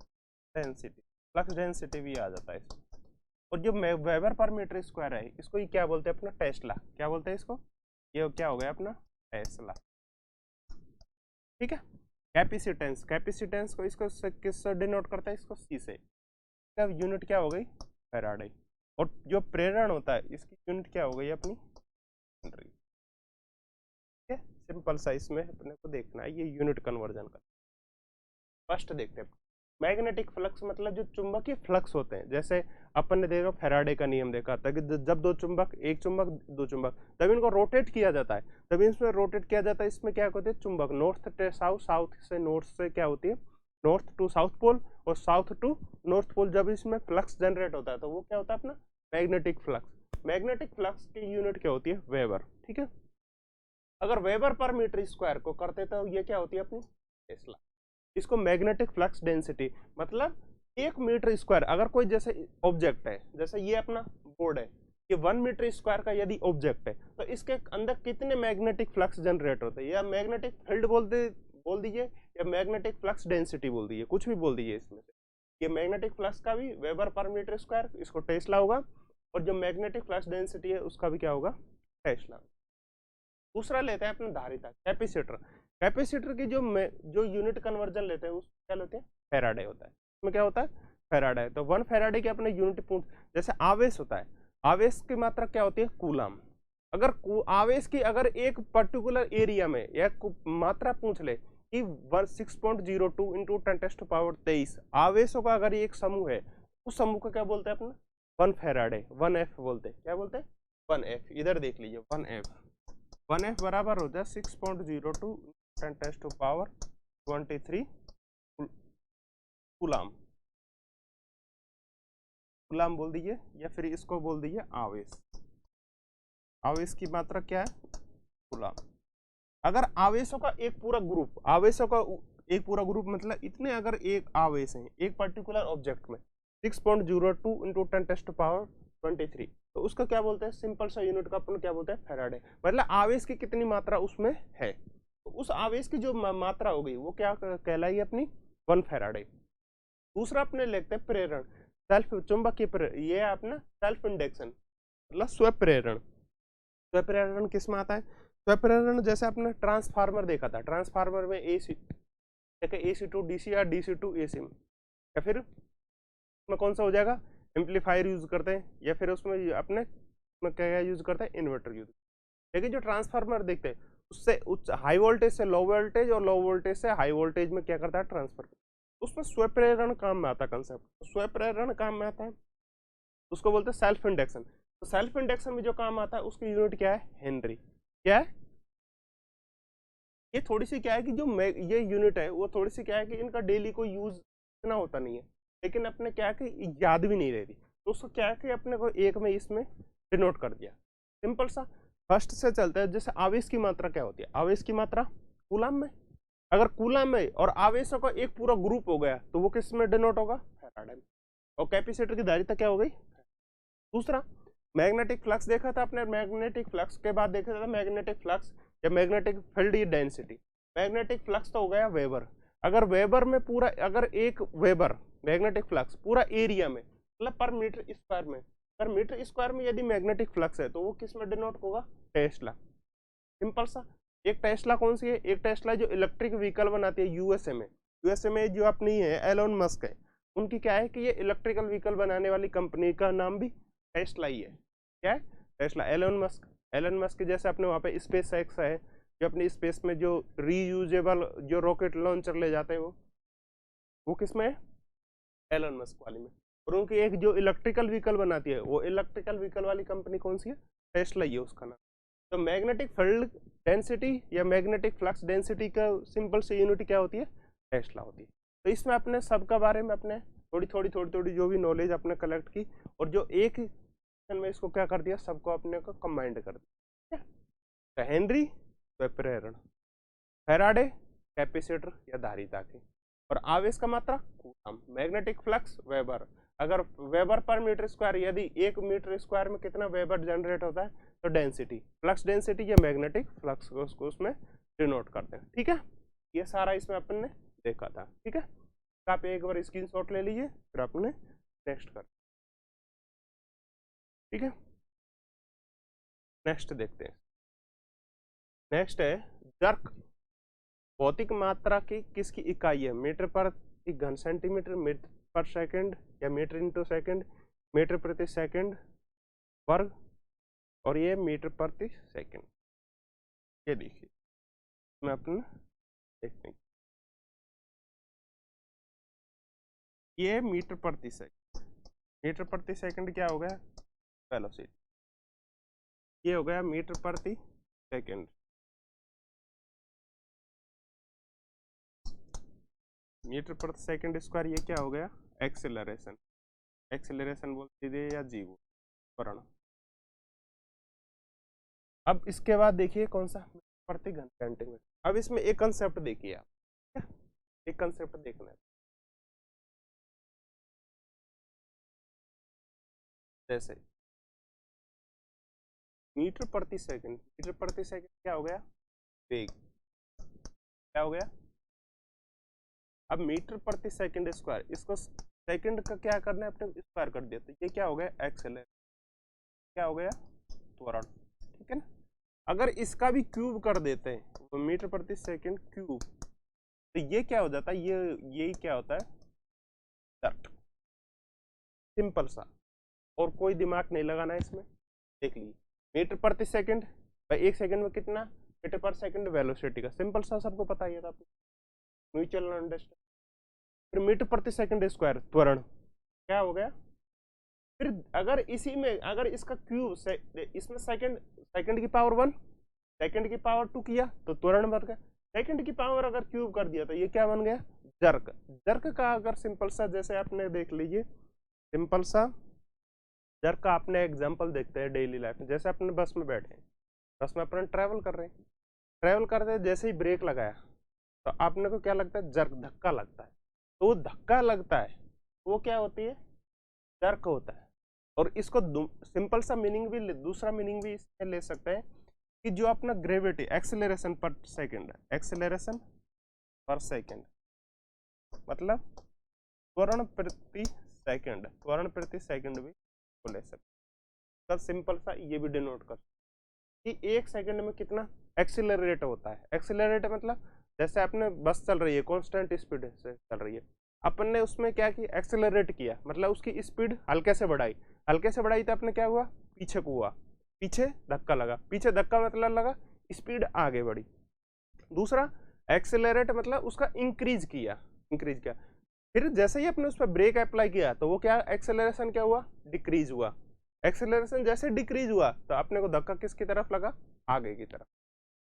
density, flux density भी आ जाता है इसमें। और जो वेबर पर मीटर स्क्वायर है, इसको ये क्या बोलते हैं अपना, टेस्ला। क्या बोलते हैं इसको, ये क्या हो गया अपना, टेस्ला, ठीक है। कैपेसिटेंस, कैपेसिटेंस को इसको किससे डिनोट करता है, इसको सी से। इसका यूनिट क्या हो गई, फैराडे। और जो प्रेरण होता है इसकी यूनिट क्या हो गई अपनी, हेनरी, ठीक है। सिंपल सा इसमें अपने को देखना है ये यूनिट कन्वर्जन का। फर्स्ट देखते हैं, मैग्नेटिक फ्लक्स मतलब जो चुंबकीय फ्लक्स होते हैं, जैसे अपन ने देखा फैराडे का नियम देखा था कि जब दो चुंबक, एक चुंबक दो चुंबक, तब इनको रोटेट किया जाता है, तब इसमें रोटेट किया जाता है। इसमें क्या होते हैं चुंबक, नॉर्थ से साउथ, साउथ से नॉर्थ से क्या होती है, नॉर्थ टू साउथ पोल और साउथ टू नॉर्थ पोल। जब इसमें फ्लक्स जनरेट होता है तो वो क्या होता है अपना मैग्नेटिक फ्लक्स। मैग्नेटिक फ्लक्स की यूनिट क्या होती है, वेबर, ठीक है। अगर वेबर पर मीटर स्क्वायर को करते तो ये क्या होती है अपनी, टेस्ला। इसको मैग्नेटिक फ्लक्स डेंसिटी, मतलब एक मीटर स्क्वायर, अगर कोई जैसे ऑब्जेक्ट है, जैसे ये अपना बोर्ड है, ये 1 मीटर स्क्वायर का यदि ऑब्जेक्ट है तो इसके अंदर कितने मैग्नेटिक फ्लक्स जनरेट होते हैं, या मैग्नेटिक फील्ड बोल दीजिए, या मैग्नेटिक फ्लक्स डेंसिटी बोल दीजिए, कुछ भी बोल दीजिए इसमें से। ये मैग्नेटिक फ्लक्स का भी वेबर पर मीटर स्क्वायर, इसको टेस्ला होगा, और जो मैग्नेटिक फ्लक्स डेंसिटी है उसका भी क्या होगा, टेस्ला। दूसरा लेते हैं अपना धारिता, कैपेसिटर। कैपेसिटर की जो यूनिट कन्वर्जन लेते हैं उस क्या लेते हैं, फैराडे होता है। उसमें क्या होता है, फैराडे। तो 1 फैराडे के अपने यूनिट पूछ, जैसे आवेश होता है, आवेश की मात्रा क्या होती है, कूलम। अगर आवेश की अगर एक पर्टिकुलर एरिया में एक मात्रा पूछ ले कि 6.02 इंटू 10⁻23 आवेशों का अगर एक समूह है, उस समूह को क्या बोलते हैं अपना, 1 फैराडे, 1F बोलते हैं। क्या बोलते हैं, 1F। इधर देख लीजिए 1F, 1F बराबर होता है 6.02 10⁻23 कूलाम। कूलाम बोल दीजिए या फिर इसको बोल दीजिए आवेश। आवेश की मात्रा क्या है? कूलाम। अगर आवेशों का एक पूरा ग्रुप, आवेशों का एक पूरा ग्रुप मतलब इतने अगर एक आवेश हैं एक पर्टिकुलर ऑब्जेक्ट में 6.02 इंटू 10⁻23, तो उसका क्या बोलते हैं? सिंपल सा यूनिट का अपन क्या बोलते हैं? फैराडे। मतलब आवेश की कितनी मात्रा उसमें है, तो उस आवेश की जो मात्रा हो गई वो क्या कहलाई अपनी? 1 फैराडे। दूसरा अपने लिखते हैं प्रेरण, सेल्फ चुंबकीय ये है अपना सेल्फ इंडक्शन मतलब स्वप्रेरण। स्वप्रेरण किस में आता है? स्वप्रेरण जैसे आपने ट्रांसफार्मर देखा था, ट्रांसफार्मर में AC टू DC या DC टू AC में, या फिर उसमें कौन सा हो जाएगा? एम्पलीफायर यूज करते हैं, या फिर उसमें अपने क्या यूज करते हैं? Inverter use. लेकिन जो ट्रांसफार्मर देखते हैं उससे उच्च हाई वोल्टेज से लो वोल्टेज और लो वोल्टेज से हाई वोल्टेज में क्या करता है? ट्रांसफर। उसमें स्वप्रेरण काम में आता है कंसेप्ट, स्वप्रेरण काम में आता है, उसको बोलते हैं सेल्फ इंडक्शन। तो सेल्फ इंडक्शन में जो काम आता है उसकी यूनिट क्या है? हेनरी। क्या है ये? थोड़ी सी क्या है कि जो ये यूनिट है वो थोड़ी सी क्या है कि इनका डेली कोई यूज इतना होता नहीं है, लेकिन अपने क्या है कि याद भी नहीं रहती, तो उसको क्या है कि अपने को एक में इसमें डिनोट कर दिया। सिंपल सा। फर्स्ट से चलते हैं, जैसे आवेश की मात्रा क्या होती है? आवेश की मात्रा कूलाम में। अगर कूलाम में और आवेशों का एक पूरा ग्रुप हो गया तो वो किस में डिनोट होगा? फैराडे में। और कैपेसिटर की धारिता क्या हो गई? दूसरा मैग्नेटिक फ्लक्स देखा था आपने, मैग्नेटिक फ्लक्स के बाद देखा था मैग्नेटिक फ्लक्स या magnetic field density. Magnetic flux तो हो गया वेबर। अगर वेबर में पूरा, अगर एक वेबर मैग्नेटिक फ्लक्स पूरा एरिया में मतलब पर मीटर स्क्वायर में, अगर मीटर स्क्वायर में यदि मैग्नेटिक फ्लक्स है तो वो किस में डिनोट होगा? टेस्ला। सिंपल सा। एक टेस्ला कौन सी है? एक टेस्ला जो इलेक्ट्रिक व्हीकल बनाती है यूएसए में। यूएसए में जो अपनी है एलोन मस्क है, उनकी क्या है कि ये इलेक्ट्रिकल व्हीकल बनाने वाली कंपनी का नाम भी टेस्ला ही है। क्या है? Tesla. Elon Musk, Elon Musk जैसे अपने वहाँ पे स्पेस एक्स है जो अपनी स्पेस में जो रीयूजेबल जो रॉकेट लॉन्चर ले जाते हैं वो किस में है? एलोन मस्क वाली में। और उनकी एक जो इलेक्ट्रिकल व्हीकल बनाती है वो इलेक्ट्रिकल व्हीकल वाली कंपनी कौन सी है? टेस्ला ही है उसका नाम। तो मैग्नेटिक फील्ड डेंसिटी या मैग्नेटिक फ्लक्स डेंसिटी का सिंपल सी यूनिट क्या होती है? टेस्ला होती है। तो इसमें अपने सबका बारे में अपने थोड़ी जो भी नॉलेज अपने कलेक्ट की, और जो एक में इसको क्या कर दिया? सबको अपने को कंबाइंड कर दिया। तो हेनरी प्रेरण, फैराडे कैपेसिटर या धारिता की, और आवेश का मात्रा कूलम, मैग्नेटिक फ्लक्स वेबर। अगर वेबर पर मीटर स्क्वायर, यदि 1 मीटर स्क्वायर में कितना वेबर जनरेट होता है तो डेंसिटी, फ्लक्स डेंसिटी या मैग्नेटिक फ्लक्स को उसको उसमें डिनोट करते हैं। ठीक है, ये सारा इसमें अपन ने देखा था। ठीक है, आप एक बार स्क्रीनशॉट ले लीजिए फिर अपने नेक्स्ट कर। ठीक है, नेक्स्ट देखते हैं। नेक्स्ट है जर्क। भौतिक मात्रा की किसकी इकाई है? मीटर पर घन सेंटीमीटर, मीटर पर सेकंड या मीटर इंटू सेकंड, मीटर प्रति सेकंड वर्ग, और ये मीटर प्रति सेकंड। ये देखिए मैं अपना देखते हैं, ये मीटर प्रति सेकंड। मीटर प्रति सेकंड क्या हो गया? वेलोसिटी। ये हो गया मीटर प्रति सेकंड। मीटर प्रति सेकंड स्क्वायर ये क्या हो गया? एक्सेलरेशन। एक्सेलरेशन बोल दीजिए या जी बोल त्वरण। अब इसके बाद देखिए कौन सा? प्रति घन सेंटीमीटर। अब इसमें एक कंसेप्ट देखिए आप, एक कंसेप्ट देखना है। जैसे मीटर प्रति सेकंड, मीटर प्रति सेकंड क्या हो गया? वेग। क्या हो गया? अब मीटर प्रति सेकंड स्क्वायर, इसको सेकंड का क्या करना है अपने? स्क्वायर कर दिया, तो ये क्या हो गया? एक्सेलरेशन। क्या हो गया? त्वरण। ठीक है ना। अगर इसका भी क्यूब कर देते हैं तो मीटर प्रति सेकंड क्यूब, तो ये क्या हो जाता है? यही क्या होता है? दर्ट। सिंपल सा, और कोई दिमाग नहीं लगाना है इसमें। देख लीजिए मीटर प्रति सेकंड भाई, एक सेकंड में कितना मीटर पर सेकंड वेलोसिटी का, सिंपल सा सबको पता ही था, म्यूचुअल अंडरस्टैंड। फिर मीटर प्रति सेकंड स्क्वायर त्वरण क्या हो गया? फिर अगर इसी में अगर इसका क्यूब से इसमें सेकंड, सेकंड की पावर 1, सेकंड की पावर 2 किया तो त्वरण बढ़ गया। सेकंड की पावर अगर क्यूब कर दिया तो ये क्या बन गया, जर्क। जर्क का अगर सिंपल सा जैसे आपने देख लीजिए, सिंपल सा जर्क का आपने एग्जांपल देखते हैं डेली लाइफ में। जैसे अपने बस में बैठे हैं, बस में अपने ट्रैवल कर रहे हैं, ट्रैवल करते हैं, जैसे ही ब्रेक लगाया तो आपने को क्या लगता है, जर्क, धक्का लगता है। तो वो धक्का लगता है वो क्या होती है, जर्क होता है। और इसको सिंपल सा मीनिंग भी, दूसरा मीनिंग भी इसमें ले सकते हैं कि जो अपना ग्रेविटी, एक्सेलरेशन पर सेकंड, एक्सेलरेशन पर सेकंड मतलब त्वरण प्रति सेकंड, त्वरण प्रति सेकंड भी को ले सकते हैं। सिंपल सा ये भी डिनोट कर कि एक सेकंड में कितना एक्सेलरेट होता है। एक्सेलरेट मतलब जैसे आपने बस चल रही है, कांस्टेंट स्पीड से चल रही है, अपन ने उसमें क्या किया, एक्सेलरेट किया, मतलब उसकी स्पीड हल्के से बढ़ाई, हल्के से बढ़ाई तो अपने क्या हुआ, पीछे को हुआ, पीछे धक्का लगा, पीछे धक्का मतलब लगा स्पीड आगे बढ़ी। दूसरा एक्सेलरेट मतलब उसका इंक्रीज किया, इंक्रीज किया। फिर जैसे ही अपने उस पर ब्रेक अप्लाई किया तो वो क्या, एक्सेलरेशन क्या हुआ, डिक्रीज हुआ। एक्सेलरेशन जैसे डिक्रीज हुआ तो अपने को धक्का किसकी तरफ लगा, आगे की तरफ।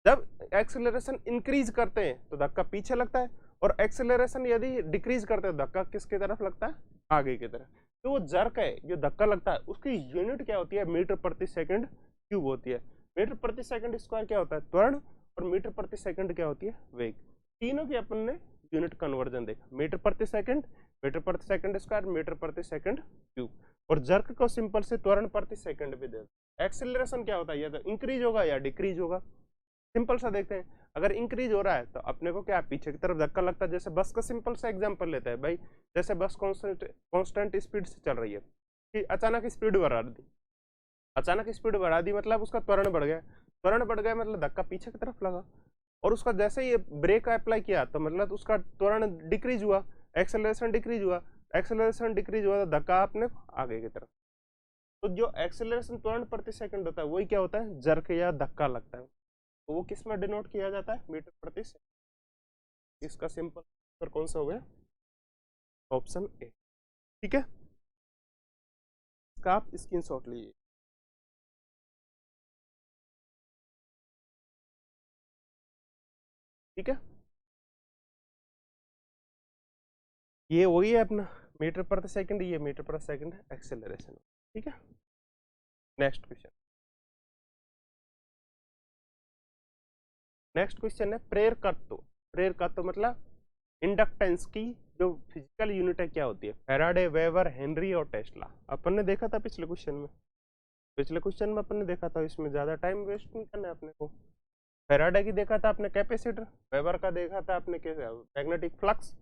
जब एक्सेलरेशन इंक्रीज करते हैं तो धक्का पीछे लगता है, और एक्सेलरेशन यदि डिक्रीज करते हैं धक्का किसकी तरफ लगता है, आगे की तरफ। तो वो जर्क है जो धक्का लगता है, उसकी यूनिट क्या होती है, मीटर प्रति सेकंड क्यूब होती है। मीटर प्रति सेकंड स्क्वायर क्या होता है, त्वरण, और मीटर प्रति सेकंड क्या होती है, वेग। तीनों की अपन ने यूनिट कन्वर्जन देखा, मीटर प्रति सेकंड, मीटर प्रति सेकंड स्क्वायर, मीटर प्रति सेकंड क्यूब। और जर्क को सिंपल से त्वरण प्रति सेकंड भी दे। एक्सेलरेशन क्या होता है, या तो इंक्रीज होगा या डिक्रीज होगा। सिंपल सा देखते हैं, अगर इंक्रीज हो रहा है तो अपने को क्या, पीछे की तरफ धक्का लगता है। जैसे बस का सिंपल सा एग्जांपल लेते हैं भाई, जैसे बस कांस्टेंट स्पीड से चल रही है, कि अचानक स्पीड बढ़ा दी, अचानक स्पीड बढ़ा दी मतलब उसका त्वरण बढ़ गया, त्वरण बढ़ गया मतलब धक्का पीछे की तरफ लगा। और उसका जैसे ही ब्रेक अप्लाई किया तो मतलब उसका त्वरण डिक्रीज हुआ, एक्सेलरेशन डिक्रीज हुआ, एक्सेलरेशन डिक्रीज हुआ तो धक्का अपने आगे की तरफ। तो जो एक्सेलरेशन त्वरण प्रति सेकंड होता है वही क्या होता है, जर्क या धक्का लगता है। तो वो किस में डिनोट किया जाता है, मीटर प्रति सेकंड। इसका सिंपल आंसर कौन सा हो गया, ऑप्शन ए। ठीक है, इसका आप स्क्रीनशॉट लीजिए। ठीक है, ये वही है अपना मीटर प्रति सेकंड, ये मीटर प्रति सेकंड एक्सेलरेशन। ठीक है, नेक्स्ट क्वेश्चन। नेक्स्ट क्वेश्चन है प्रेरकत्व। प्रेरकत्व मतलब इंडक्टेंस की जो फिजिकल यूनिट है क्या होती है, फैराडे, वेबर, हेनरी और टेस्ला। अपन ने देखा था पिछले क्वेश्चन में, पिछले क्वेश्चन में अपन ने देखा था, इसमें ज्यादा टाइम वेस्ट नहीं करना है अपने को। फैराडे की देखा था आपने कैपेसिटर, वेबर का देखा था आपने मैग्नेटिक फ्लक्स,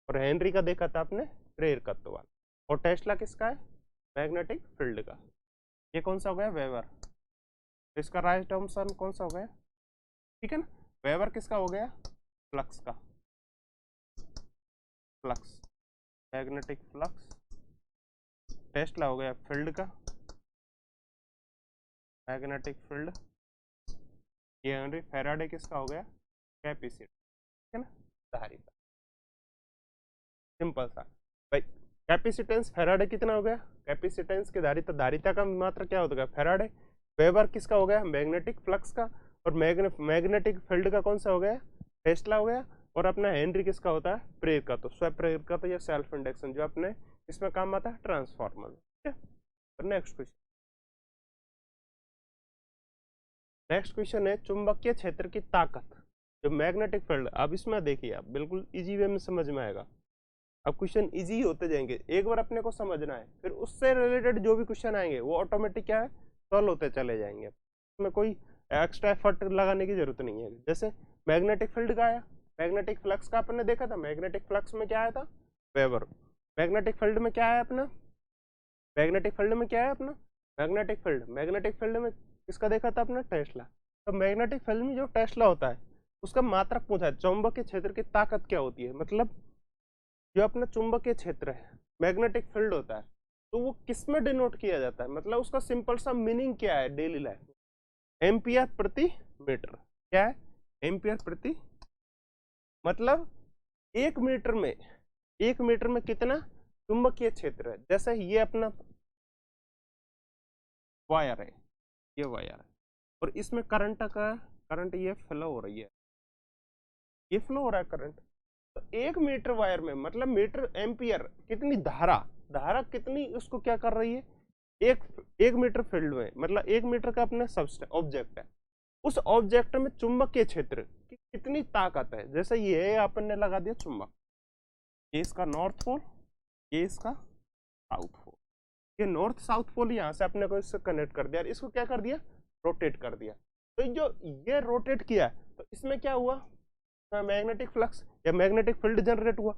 और हेनरी का देखा था आपने प्रेरकत्व वाला, और टेस्ला किसका है, मैग्नेटिक फील्ड का। ये कौन सा हो गया, वेबर। इसका राइट ऑप्शन कौन सा हो गया, ठीक है ना। वेबर किसका हो गया, फ्लक्स का, फ्लक्स, मैग्नेटिक फ्लक्स। टेस्ला हो गया फील्ड का, मैग्नेटिक फील्ड। ये हेनरी फैराडे किसका हो गया, कैपेसिटर, ठीक है ना, धारिता। सिंपल सा भाई, कैपेसिटेंस फैराडे कितना हो गया, कैपेसिटेंस की धारिता, धारिता का मात्रा क्या होता है, फैराडे। वेबर किसका हो गया, मैग्नेटिक फ्लक्स का, और मैग्नेटिक फील्ड का कौन सा हो गया, टेस्ला हो गया। और अपना हेनरी किसका होता है, प्रेरकत्व, स्वप्रेरकत्व या सेल्फ इंडक्शन, जो अपने इसमें काम आता है ट्रांसफार्मर। ठीक है, नेक्स्ट क्वेश्चन। नेक्स्ट क्वेश्चन है चुंबकीय क्षेत्र की ताकत, जो मैग्नेटिक फील्ड। अब इसमें देखिए आप बिल्कुल इजी वे में समझ में आएगा। अब क्वेश्चन इजी होते जाएंगे, एक बार अपने को समझना है, फिर उससे रिलेटेड जो भी क्वेश्चन आएंगे वो ऑटोमेटिक क्या है, सॉल्व होते चले जाएंगे। इसमें कोई एक्स्ट्रा एफर्ट लगाने की जरूरत नहीं है। जैसे मैग्नेटिक फील्ड का आया, मैग्नेटिक फ्लक्स का अपन ने देखा था, मैग्नेटिक फ्लक्स में क्या आया था, वेबर। मैग्नेटिक फील्ड में क्या है अपना, मैग्नेटिक फील्ड में क्या है अपना, मैग्नेटिक फील्ड। मैग्नेटिक फील्ड में किसका देखा था अपना, टेस्ला। तो मैग्नेटिक फील्ड में जो टेस्ला होता है उसका मात्रक पूछा है, चुंबकीय क्षेत्र की ताकत क्या होती है, मतलब जो अपना चुंबकीय क्षेत्र है, मैग्नेटिक फील्ड होता है, तो वो किस में डिनोट किया जाता है, मतलब उसका सिंपल सा मीनिंग क्या है डेली लाइफ में, एम्पियर प्रति मीटर। क्या है, एम्पियर प्रति, मतलब एक मीटर में, एक मीटर में कितना चुंबकीय क्षेत्र है। जैसे ये अपना वायर है, ये वायर है, और इसमें करंट का, करंट ये फ्लो हो रही है, ये फ्लो हो रहा है करंट। तो 1 मीटर वायर में मतलब मीटर एम्पियर कितनी धारा, धारा कितनी उसको क्या कर रही है, एक 1 मीटर फील्ड में मतलब 1 मीटर का अपना सब्सटेंस ऑब्जेक्ट है, उस ऑब्जेक्ट में चुंबकीय क्षेत्र की कितनी ताकत है। जैसे ये अपन ने लगा दिया चुंबक, ये इसका नॉर्थ पोल, ये इसका साउथ पोल, ये नॉर्थ साउथ पोल यहाँ से अपने को इससे कनेक्ट कर दिया, इसको क्या कर दिया, रोटेट कर दिया। तो जो ये रोटेट किया तो इसमें क्या हुआ, मैग्नेटिक फ्लक्स या मैग्नेटिक फील्ड जनरेट हुआ।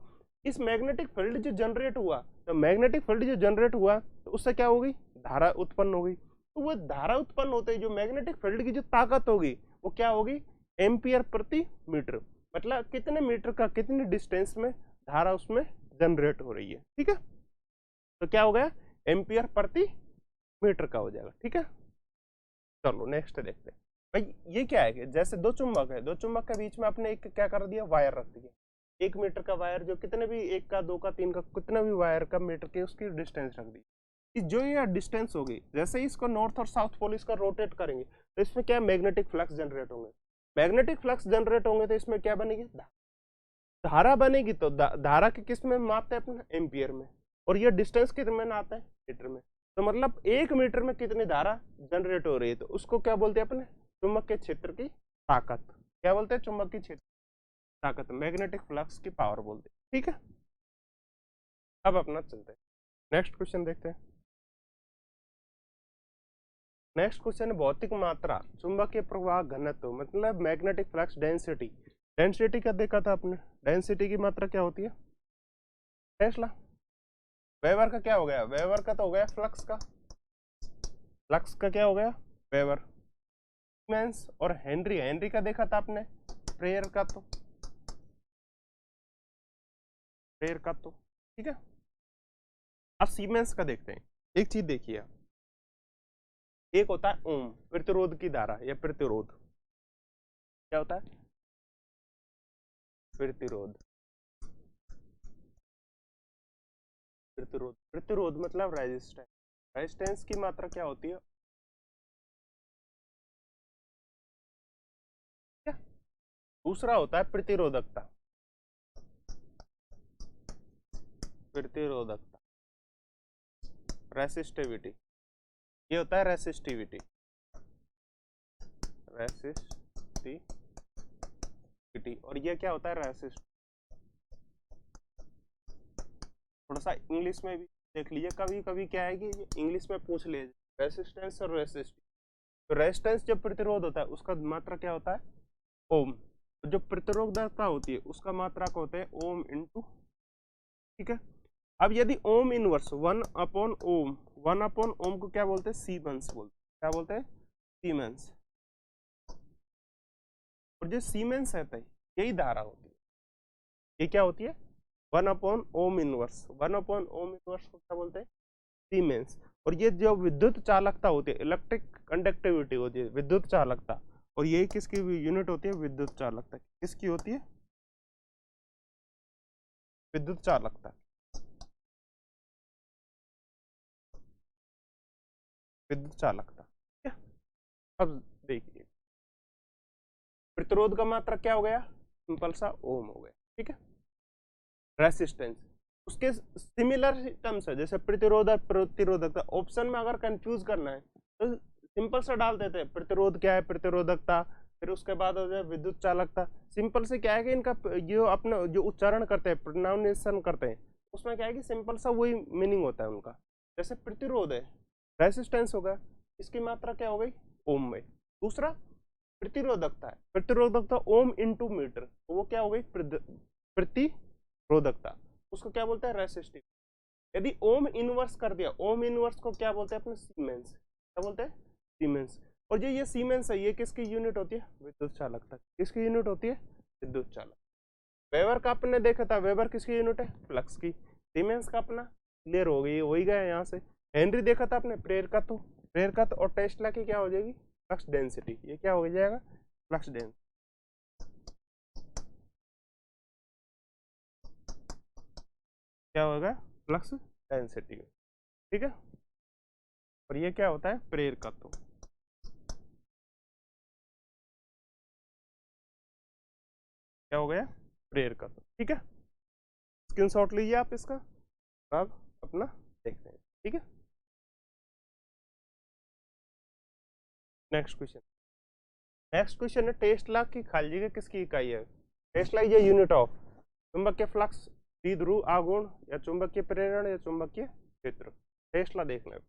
इस मैग्नेटिक फील्ड जो जनरेट हुआ, तो मैग्नेटिक फील्ड जो जनरेट हुआ तो उससे क्या होगी, धारा उत्पन्न होगी। तो वो धारा उत्पन्न होते ही जो मैग्नेटिक फील्ड की जो ताकत होगी वो क्या होगी, एम्पियर प्रति मीटर, मतलब कितने मीटर का कितनी डिस्टेंस में धारा उसमें जनरेट हो रही है। ठीक है, तो क्या हो गया, एम्पियर प्रति मीटर का हो जाएगा। ठीक है, चलो नेक्स्ट देखते हैं। भाई ये क्या है कि जैसे दो चुंबक है, दो चुंबक के बीच में आपने एक क्या कर दिया, वायर रख दिया, 1 मीटर का वायर, जो कितने भी 1 का 2 का 3 का कितना भी वायर का मीटर के उसकी डिस्टेंस रख दी। जो ये डिस्टेंस होगी, जैसे ही इसको नॉर्थ और साउथ पोल इसका रोटेट करेंगे तो इसमें क्या मैग्नेटिक फ्लक्स जनरेट होंगे, मैग्नेटिक फ्लक्स जनरेट होंगे तो इसमें क्या बनेगी, धारा बनेगी। तो धारा के किस में मापते हैं अपने, एम्पियर में, और ये डिस्टेंस कितने में आता है, मीटर में। तो मतलब 1 मीटर में कितनी धारा जनरेट हो रही है, तो उसको क्या बोलते हैं अपने, चुंबक के क्षेत्र की ताकत। क्या बोलते हैं, चुंबक की क्षेत्र ताकत, मैग्नेटिक फ्लक्स की पावर बोलते हैं। ठीक है, अब अपना चलते हैं, नेक्स्ट क्वेश्चन देखते हैं। नेक्स्ट क्वेश्चन है भौतिक मात्रा, चुंबकीय प्रवाह घनत्व, मतलब मैग्नेटिक फ्लक्स डेंसिटी। डेंसिटी क्या देखा था आपने, डेंसिटी की मात्रा क्या होती है, टेस्ला। वेबर का क्या हो गया, वेबर का तो हो गया फ्लक्स का, फ्लक्स का क्या हो गया, वेबर। सीमेंस और हेनरी, हेनरी का देखा था आपने, प्रेयर का तो, प्रेयर का तो। ठीक है, अब सीमेंस का देखते हैं। एक चीज देखिए, एक होता है ओम, प्रतिरोध की धारा या प्रतिरोध, क्या होता है, प्रतिरोध, प्रतिरोध, प्रतिरोध मतलब रेजिस्टेंस, रेजिस्टेंस की मात्रा क्या होती है, क्या? दूसरा होता है प्रतिरोधकता, प्रतिरोधकता, रेसिस्टिविटी, ये होता है रेसिस्टिविटी, रेसिस्टिविटी, और ये क्या होता है, रेसिस्ट। थोड़ा सा इंग्लिश में भी देख लीजिए, कभी कभी क्या है कि इंग्लिश में पूछ लीजिए रेसिस्टेंस और रेसिस्टिव। तो रेजिस्टेंस जब प्रतिरोध होता है उसका मात्रा क्या होता है, ओम। तो जो प्रतिरोधकता होती है उसका मात्रा को होता है ओम इंटू। ठीक है, अब यदि ओम इनवर्स 1/ओम, 1/ओम को क्या बोलते हैं, सीमेंस बोलते हैं। क्या बोलते हैं, सीमेंस। और जो सीमेंस है यही धारा होती है, ये क्या होती है, 1/ओम इनवर्स, 1/ओम इनवर्स को क्या बोलते हैं, सीमेंस। और ये जो विद्युत चालकता होती है, इलेक्ट्रिक कंडक्टिविटी होती है, विद्युत चालकता, और यही किसकी यूनिट होती है, विद्युत चालकता, किसकी होती है, विद्युत चालकता, विद्युत चालकता। ठीक है, अब देखिए प्रतिरोध का मात्रा क्या हो गया, सिंपल सा ओम हो गया। ठीक है, रेसिस्टेंस उसके सिमिलर टर्म्स है, जैसे प्रतिरोध और प्रतिरोधकता। ऑप्शन में अगर कंफ्यूज करना है तो सिंपल सा डाल देते हैं, प्रतिरोध क्या है, प्रतिरोधकता, फिर उसके बाद हो जाए विद्युत चालकता। सिंपल से क्या है कि इनका जो अपना जो उच्चारण करते हैं, प्रोनाउंसिएशन करते हैं, उसमें क्या है कि सिंपल सा वही मीनिंग होता है उनका। जैसे प्रतिरोध है, रेसिस्टेंस होगा, इसकी मात्रा क्या हो गई, ओम में। दूसरा प्रतिरोधकता है, प्रतिरोधकता ओम इंटू मीटर, तो वो क्या हो गई, प्रतिरोधकता, उसको क्या बोलते हैं, रेसिस्टिव। यदि ओम इनवर्स कर दिया, ओम इनवर्स को क्या बोलते हैं अपने, सीमेंस। क्या बोलते हैं, सीमेंस। और जो ये सीमेंस है ये किसकी यूनिट होती है, विद्युत चालकता, किसकी यूनिट होती है, विद्युत चालक। वेबर का अपने देखा था, वेबर किसकी यूनिट है, फ्लक्स की। सीमेंस का अपना क्लियर हो गई, वही गया यहाँ से। हेनरी देखा था अपने, प्रेरकत्व, प्रेरकत्व, और टेस्ला की क्या हो जाएगी, फ्लक्स डेंसिटी। ये क्या हो जाएगा, फ्लक्स डेंसिटी, क्या होगा, फ्लक्स डेंसिटी। ठीक है, और ये क्या होता है, प्रेरकत्व। क्या, क्या हो गया, प्रेयर का। ठीक है, स्क्रीनशॉट लीजिए आप इसका, अब अपना देखते हैं। ठीक है, नेक्स्ट क्वेश्चन। नेक्स्ट क्वेश्चन है टेस्ला की खाली जगह किसकी इकाई है। टेस्ला इज यूनिट ऑफ चुंबकीय फ्लक्स, द्विध्रुव आघूर्ण, या चुंबकीय प्रेरण, या चुंबकीय क्षेत्र। टेस्ला देखना है।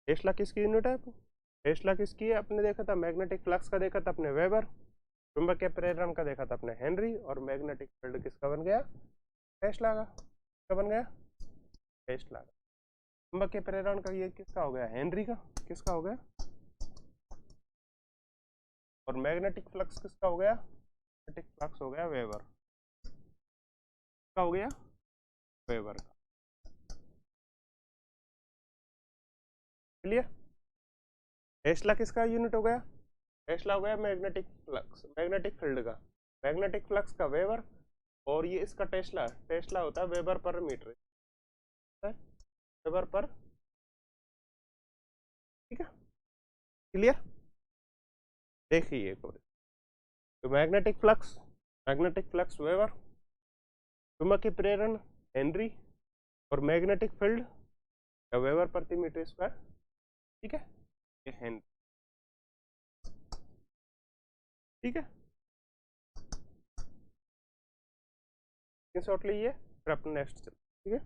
टेस्ला किसकी यूनिट है, टेस्ला किसकी है, अपने देखा था मैग्नेटिक फ्लक्स का, देखा था अपने वेबर, चुंबकीय प्रेरण का देखा था अपने हेनरी, और मैग्नेटिक फील्ड किसका बन गया, टेस्ला का। किसका बन गया, टेस्ला का। चुंबकीय प्रेरण का ये किसका हो गया, हेनरी का। किसका हो गया, और मैग्नेटिक फ्लक्स किसका हो गया, मैग्नेटिक फ्लक्स हो गया वेबर। किसका हो गया, वेबर का। क्लियर। टेस्ला किसका यूनिट हो गया, टेस्ला हो गया मैग्नेटिक फ्लक्स, मैग्नेटिक फील्ड का, मैग्नेटिक फ्लक्स का वेबर, और ये इसका टेस्ला, टेस्ला होता है वेबर पर मीटर, वेबर पर। ठीक है, क्लियर। देखिए तो मैग्नेटिक फ्लक्स वेबर, चुंबकीय प्रेरण हेनरी, और मैग्नेटिक फील्ड या वेबर प्रति मीटर स्क्वायर। ठीक है, ये हेनरी। ठीक है, स्क्रीनशॉट लीजिए, फिर अपने नेक्स्ट चलते। ठीक है,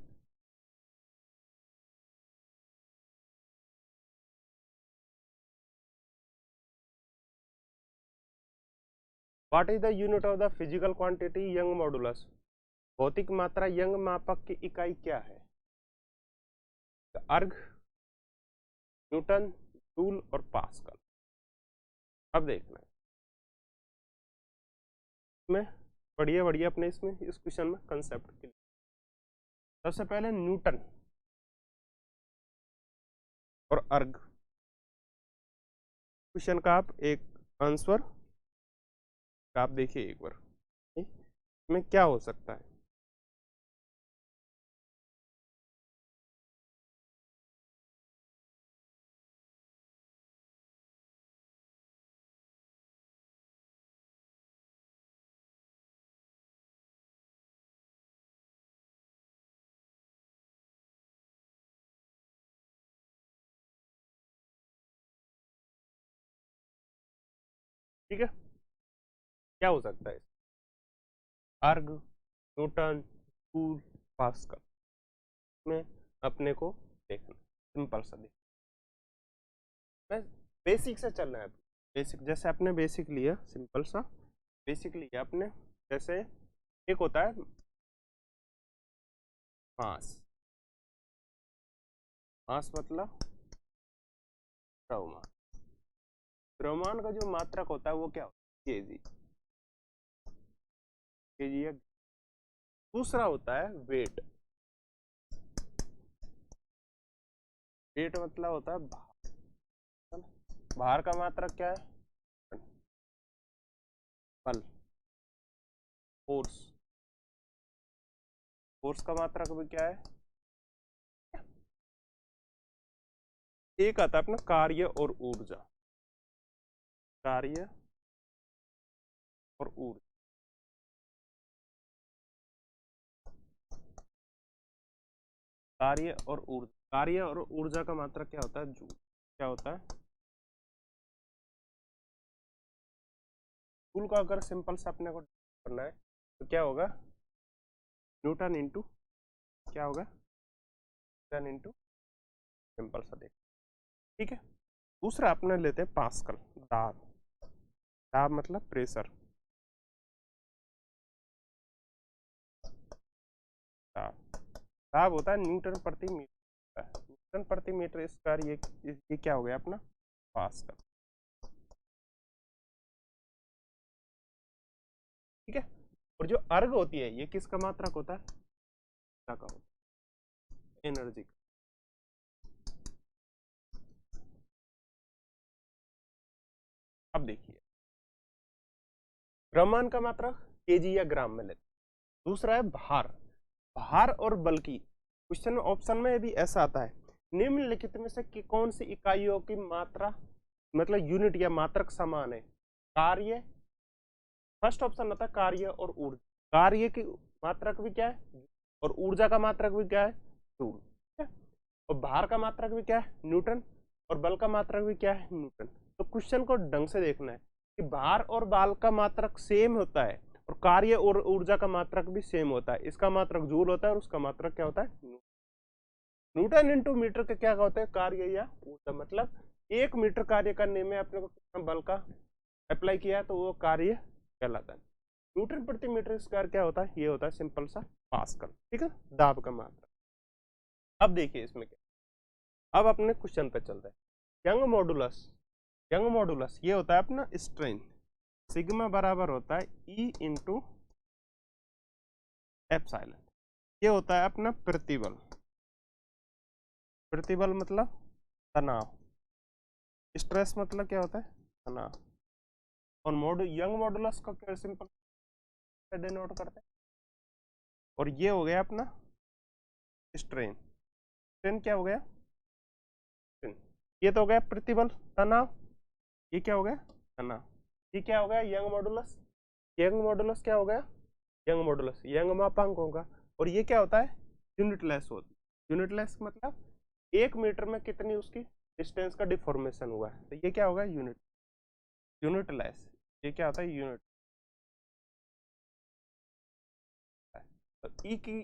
what is the unit of the physical quantity young modulus. भौतिक मात्रा यंग मापक की इकाई क्या है। अर्ग, न्यूटन, जूल और पास्कल। अब देखना है इसमें बढ़िया बढ़िया अपने इसमें इस क्वेश्चन में कंसेप्ट के लिए सबसे पहले न्यूटन और अर्ग। क्वेश्चन का आप एक आंसर आप देखिए एक बार, इसमें क्या हो सकता है। ठीक है, क्या हो सकता है, अर्ग, न्यूटन, जूल, पास्कल में अपने को देखना, सिंपल सा देख, मैं बेसिक से चलना है। बेसिक जैसे आपने बेसिक लिया, सिंपल सा बेसिक लिया आपने। जैसे एक होता है मास, मास मतलब द्रव्यमान, द्रव्यमान का जो मात्रक होता है वो क्या होता है, केजी, केजी है। दूसरा होता है वेट, वेट मतलब होता है भार, भार का मात्रक क्या है, बल, फोर्स, फोर्स का मात्रक भी क्या है। एक आता है अपना कार्य और ऊर्जा, कार्य और ऊर्जा। कार्य और ऊर्जा, कार्य और ऊर्जा का मात्रक क्या होता है, जूल। क्या होता है, जूल का अगर सिंपल से अपने को करना है तो क्या होगा, न्यूटन इंटू क्या होगा, न्यूटन इंटू, सिंपल सा देख। ठीक है, दूसरा अपने लेते हैं पास्कल, दाब, दाब मतलब प्रेशर, दाब, दाब होता है न्यूटन प्रति मीटर, न्यूटन प्रति मीटर स्क्वायर, ये क्या हो गया अपना पास्कल। ठीक है, और जो अर्ग होती है ये किसका मात्रक होता है, का होता है, एनर्जी का। अब देखिए द्रव्यमान का मात्रक केजी या ग्राम में लेते। दूसरा है भार, भार और बल की, क्वेश्चन में ऑप्शन में भी ऐसा आता है, निम्नलिखित में से कि कौन सी इकाइयों की मात्रा मतलब यूनिट या मात्रक समान है, कार्य फर्स्ट ऑप्शन आता है कार्य और ऊर्जा। कार्य की मात्रक भी क्या है और ऊर्जा का मात्रक भी क्या है, जूल, ठीक है। और भार का मात्रक भी क्या है, न्यूटन, और बल का मात्रक भी क्या है, न्यूटन। तो क्वेश्चन को ढंग से देखना है कि भार और बल का मात्रक सेम होता है और कार्य और ऊर्जा का मात्रक भी सेम होता है। इसका मात्रक जूल होता है और उसका मात्रक क्या होता है, न्यूटन इंटू मीटर का क्या होता है, कार्य या ऊर्जा। मतलब 1 मीटर कार्य करने में अपने को कितना बल का अप्लाई किया तो वो कार्य कहलाता है। न्यूटन प्रति मीटर स्क्वायर क्या होता है, ये होता है सिंपल सा पास्कल, ठीक है, दाब का मात्रा। अब देखिए इसमें क्या, अब अपने क्वेश्चन पे चलते हैं। यंग मॉडुलस, यंग मॉडुलस ये होता है अपना स्ट्रेन, सिग्मा बराबर होता है ई इंटू एप्सिलॉन। ये होता है अपना प्रतिबल, प्रतिबल मतलब तनाव, स्ट्रेस मतलब क्या होता है, तनाव। और यंग मॉडुलस का क्या सिंपल डिनोट करते हैं। और ये हो गया अपना स्ट्रेन, स्ट्रेन क्या हो गया, स्ट्रेन। ये तो हो गया प्रतिबल तनाव, ये क्या हो गया, तनाव। ये क्या हो गया, यंग मॉडुलस। यंग मॉडुलस क्या हो गया, यंग मॉडुलस यंग मापांक होगा। और ये क्या होता है, यूनिटलेस होती है। यूनिटलेस मतलब 1 मीटर में कितनी उसकी डिस्टेंस का डिफॉर्मेशन हुआ है, तो ये क्या होगा, यूनिट, यूनिटलेस। ये क्या होता है, यूनिट। तो ई की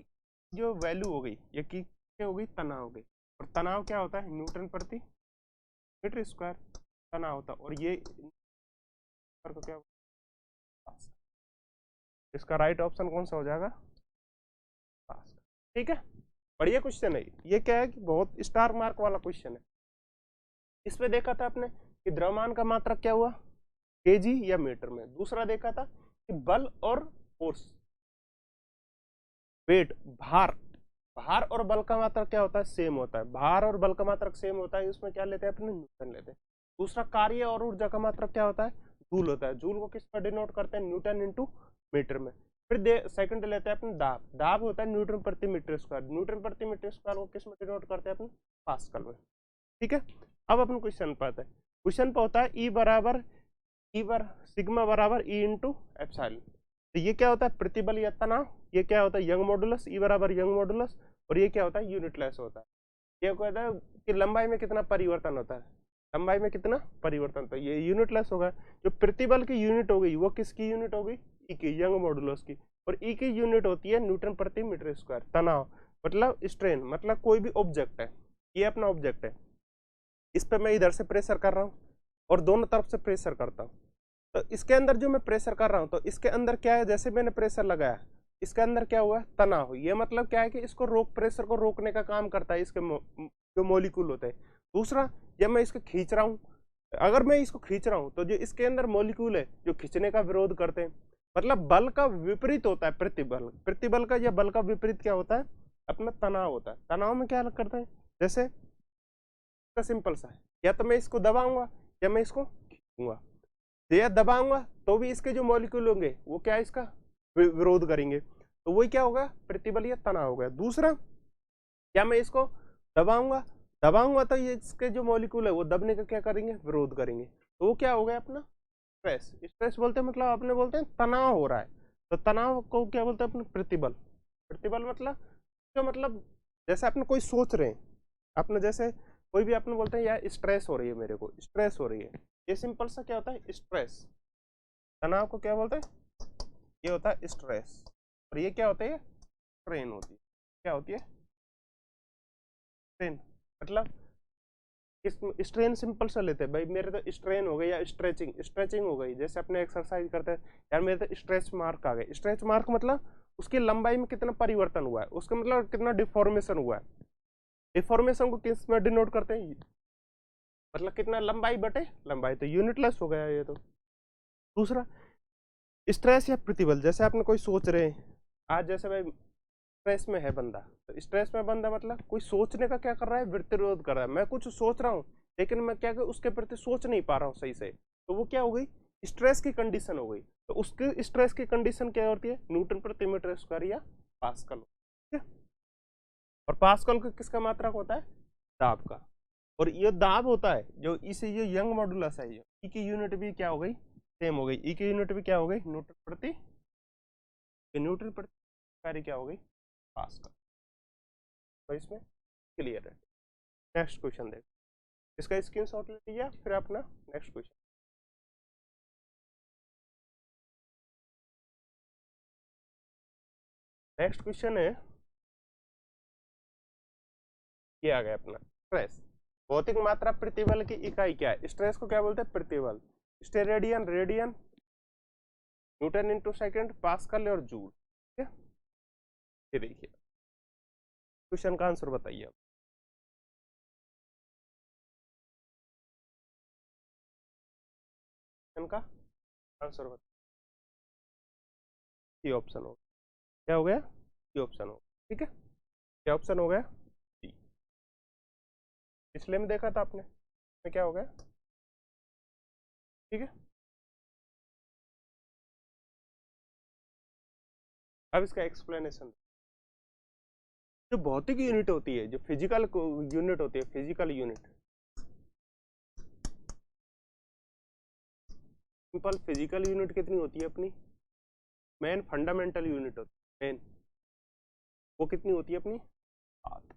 जो वैल्यू हो गई, ये की हो गई, तनाव हो गई। और तनाव क्या होता है, न्यूटन प्रति मीटर स्क्वायर तनाव होता है। और ये को क्या, इसका राइट ऑप्शन कौन सा हो जाएगा, ठीक है। बढ़िया क्वेश्चन है ये। क्या है कि बहुत स्टार मार्क वाला क्वेश्चन है। इसमें देखा था आपने कि द्रव्यमान का मात्रक क्या हुआ, केजी या मीटर में। दूसरा देखा था कि बल और फोर्स, वेट, भार, भार और बल का मात्रक क्या होता है, सेम होता है। भार और बल का मात्रक सेम होता है, उसमें क्या लेते हैं अपने, न्यूटन लेते हैं। दूसरा कार्य और ऊर्जा का मात्रक क्या होता है, जूल होता है। जूल को किस पर डिनोट करते हैं, न्यूटन इंटू मीटर में। फिर सेकंड लेते हैं अपने दाब, दाब होता है न्यूटन प्रति मीटर स्क्वायर। न्यूटन प्रति मीटर स्क्वायर को किस में डिनोट करते हैं अपने, पास्कल में, ठीक है। अब अपन क्वेश्चन पर आते हैं। क्वेश्चन पर होता है ई बराबर सिग्मा बराबर ई इंटू एप्सिलॉन। तो ये क्या होता है, प्रतिबल या तनाव। ये क्या होता है, यंग मॉडुलस, ई बराबर यंग मॉडुलस। और ये क्या होता है, यूनिटलेस होता है। ये कहता है कि लंबाई में कितना परिवर्तन होता है, लंबाई में कितना परिवर्तन होता है, ये यूनिटलेस होगा। जो प्रतिबल की यूनिट हो गई वो किसकी यूनिट हो गई, ई की, यंग मॉडुलस की। और ई की यूनिट होती है न्यूटन प्रति मीटर स्क्वायर। तनाव मतलब स्ट्रेन, मतलब कोई भी ऑब्जेक्ट है, ये अपना ऑब्जेक्ट है, इस पर मैं इधर से प्रेशर कर रहा हूँ और दोनों तरफ से प्रेशर करता हूँ। तो इसके अंदर जो मैं प्रेशर कर रहा हूँ, तो इसके अंदर क्या है, जैसे मैंने प्रेशर लगाया, इसके अंदर क्या हुआ, तनाव। ये मतलब क्या है कि इसको प्रेशर को रोकने का काम करता है इसके जो मॉलिक्यूल होते हैं। दूसरा, जब मैं इसको खींच रहा हूँ, अगर मैं इसको खींच रहा हूँ तो जो इसके अंदर मॉलिक्यूल है जो खींचने का विरोध करते हैं, मतलब बल का विपरीत होता है प्रतिबल। प्रतिबल का या बल का विपरीत क्या होता है, अपना तनाव होता है। तनाव में क्या करते हैं, जैसे सिंपल सा है, या तो मैं इसको दबाऊंगा या मैं इसको खींचूंगा। या दबाऊंगा तो भी इसके जो मॉलिक्यूल होंगे वो क्या इसका विरोध करेंगे, तो वही क्या होगा, प्रतिबल या तनाव हो गया। दूसरा, क्या मैं इसको दबाऊंगा तो ये इसके जो मॉलिक्यूल है वो दबने का क्या करेंगे, विरोध करेंगे, तो वो क्या हो गया अपना स्ट्रेस। स्ट्रेस बोलते हैं मतलब अपने बोलते हैं तनाव हो रहा है, तो तनाव को क्या बोलते हैं अपने, प्रतिबल। प्रतिबल मतलब जो मतलब जैसे अपने कोई सोच रहे हैं, अपने जैसे कोई भी अपने बोलते हैं यार स्ट्रेस हो रही है, मेरे को स्ट्रेस हो रही है, ये सिंपल सा क्या होता है, स्ट्रेस। तनाव को क्या बोलते हैं, ये होता है स्ट्रेस। और ये क्या होता है, स्ट्रेन होती है। क्या होती है, स्ट्रेन। मतलब स्ट्रेन सिंपल सा लेते हैं भाई, मेरे तो स्ट्रेन हो गई या स्ट्रेचिंग, स्ट्रेचिंग हो गई, जैसे अपने एक्सरसाइज करते हैं यार, मेरे तो स्ट्रेच मार्क आ गए। स्ट्रेच मार्क मतलब उसकी लंबाई में कितना परिवर्तन हुआ है, उसका मतलब कितना डिफॉर्मेशन हुआ है। डिफॉर्मेशन को किस में डिनोट करते हैं, मतलब कितना लंबाई बटे लंबाई, तो यूनिटलेस हो गया ये तो। दूसरा, स्ट्रेस या प्रतिबल, जैसे आपने कोई सोच रहे हैं, आज जैसे भाई स्ट्रेस में है बंदा, तो स्ट्रेस में बंदा मतलब कोई सोचने का क्या कर रहा है, विरोध कर रहा है। मैं कुछ सोच रहा हूँ लेकिन मैं क्या उसके प्रति सोच नहीं पा रहा हूँ सही से, तो वो क्या हो गई, स्ट्रेस की कंडीशन हो गई। तो उसके स्ट्रेस की कंडीशन क्या होती है, न्यूटन प्रति मीटर स्क्वायर या पास्कल, ठीक है। और पास्कल का किसका मात्रक होता है, दाब का। और ये दाब होता है जो इसे, ये यंग मॉडुलस है, ये की यूनिट भी क्या हो गई, सेम हो गई। ई की यूनिट भी क्या हो गई, न्यूटन प्रति, न्यूटन प्रति कार्य क्या हो गई, पास्कल। तो इसमें क्लियर है। नेक्स्ट क्वेश्चन देख, इसका स्क्रीनशॉट ले लीजिए फिर अपना नेक्स्ट क्वेश्चन। नेक्स्ट क्वेश्चन है, ये आ गया अपना स्ट्रेस। भौतिक मात्रा प्रतिबल की इकाई क्या है, स्ट्रेस को क्या बोलते हैं, प्रतिबल। Steradian, radian, Newton into second, pascal और जूल। ठीक है, ये देखिए क्वेश्चन का आंसर बताइए आप। क्वेश्चन का आंसर बताइए। ये ऑप्शन हो क्या हो गया, ये ऑप्शन हो, ठीक है, क्या ऑप्शन हो गया, डी। पिछले में देखा था आपने, में क्या हो गया, ठीक है। अब इसका एक्सप्लेनेशन, जो भौतिक यूनिट होती है, जो फिजिकल यूनिट होती है, physical unit, simple physical unit कितनी होती है अपनी, मेन फंडामेंटल यूनिट होती है, मेन वो कितनी होती है अपनी, 7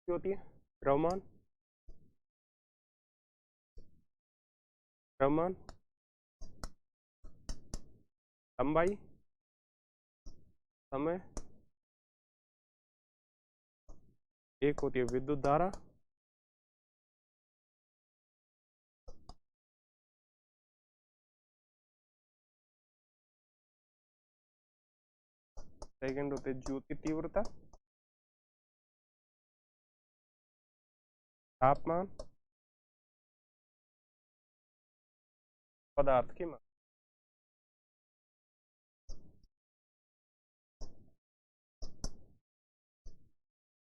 होती है। द्रव्यमान, द्रव्यमान, लंबाई, समय, एक होती है विद्युत धारा, सेकंड होते ज्योति तीव्रता, तापमान, पदार्थ की मात्रा।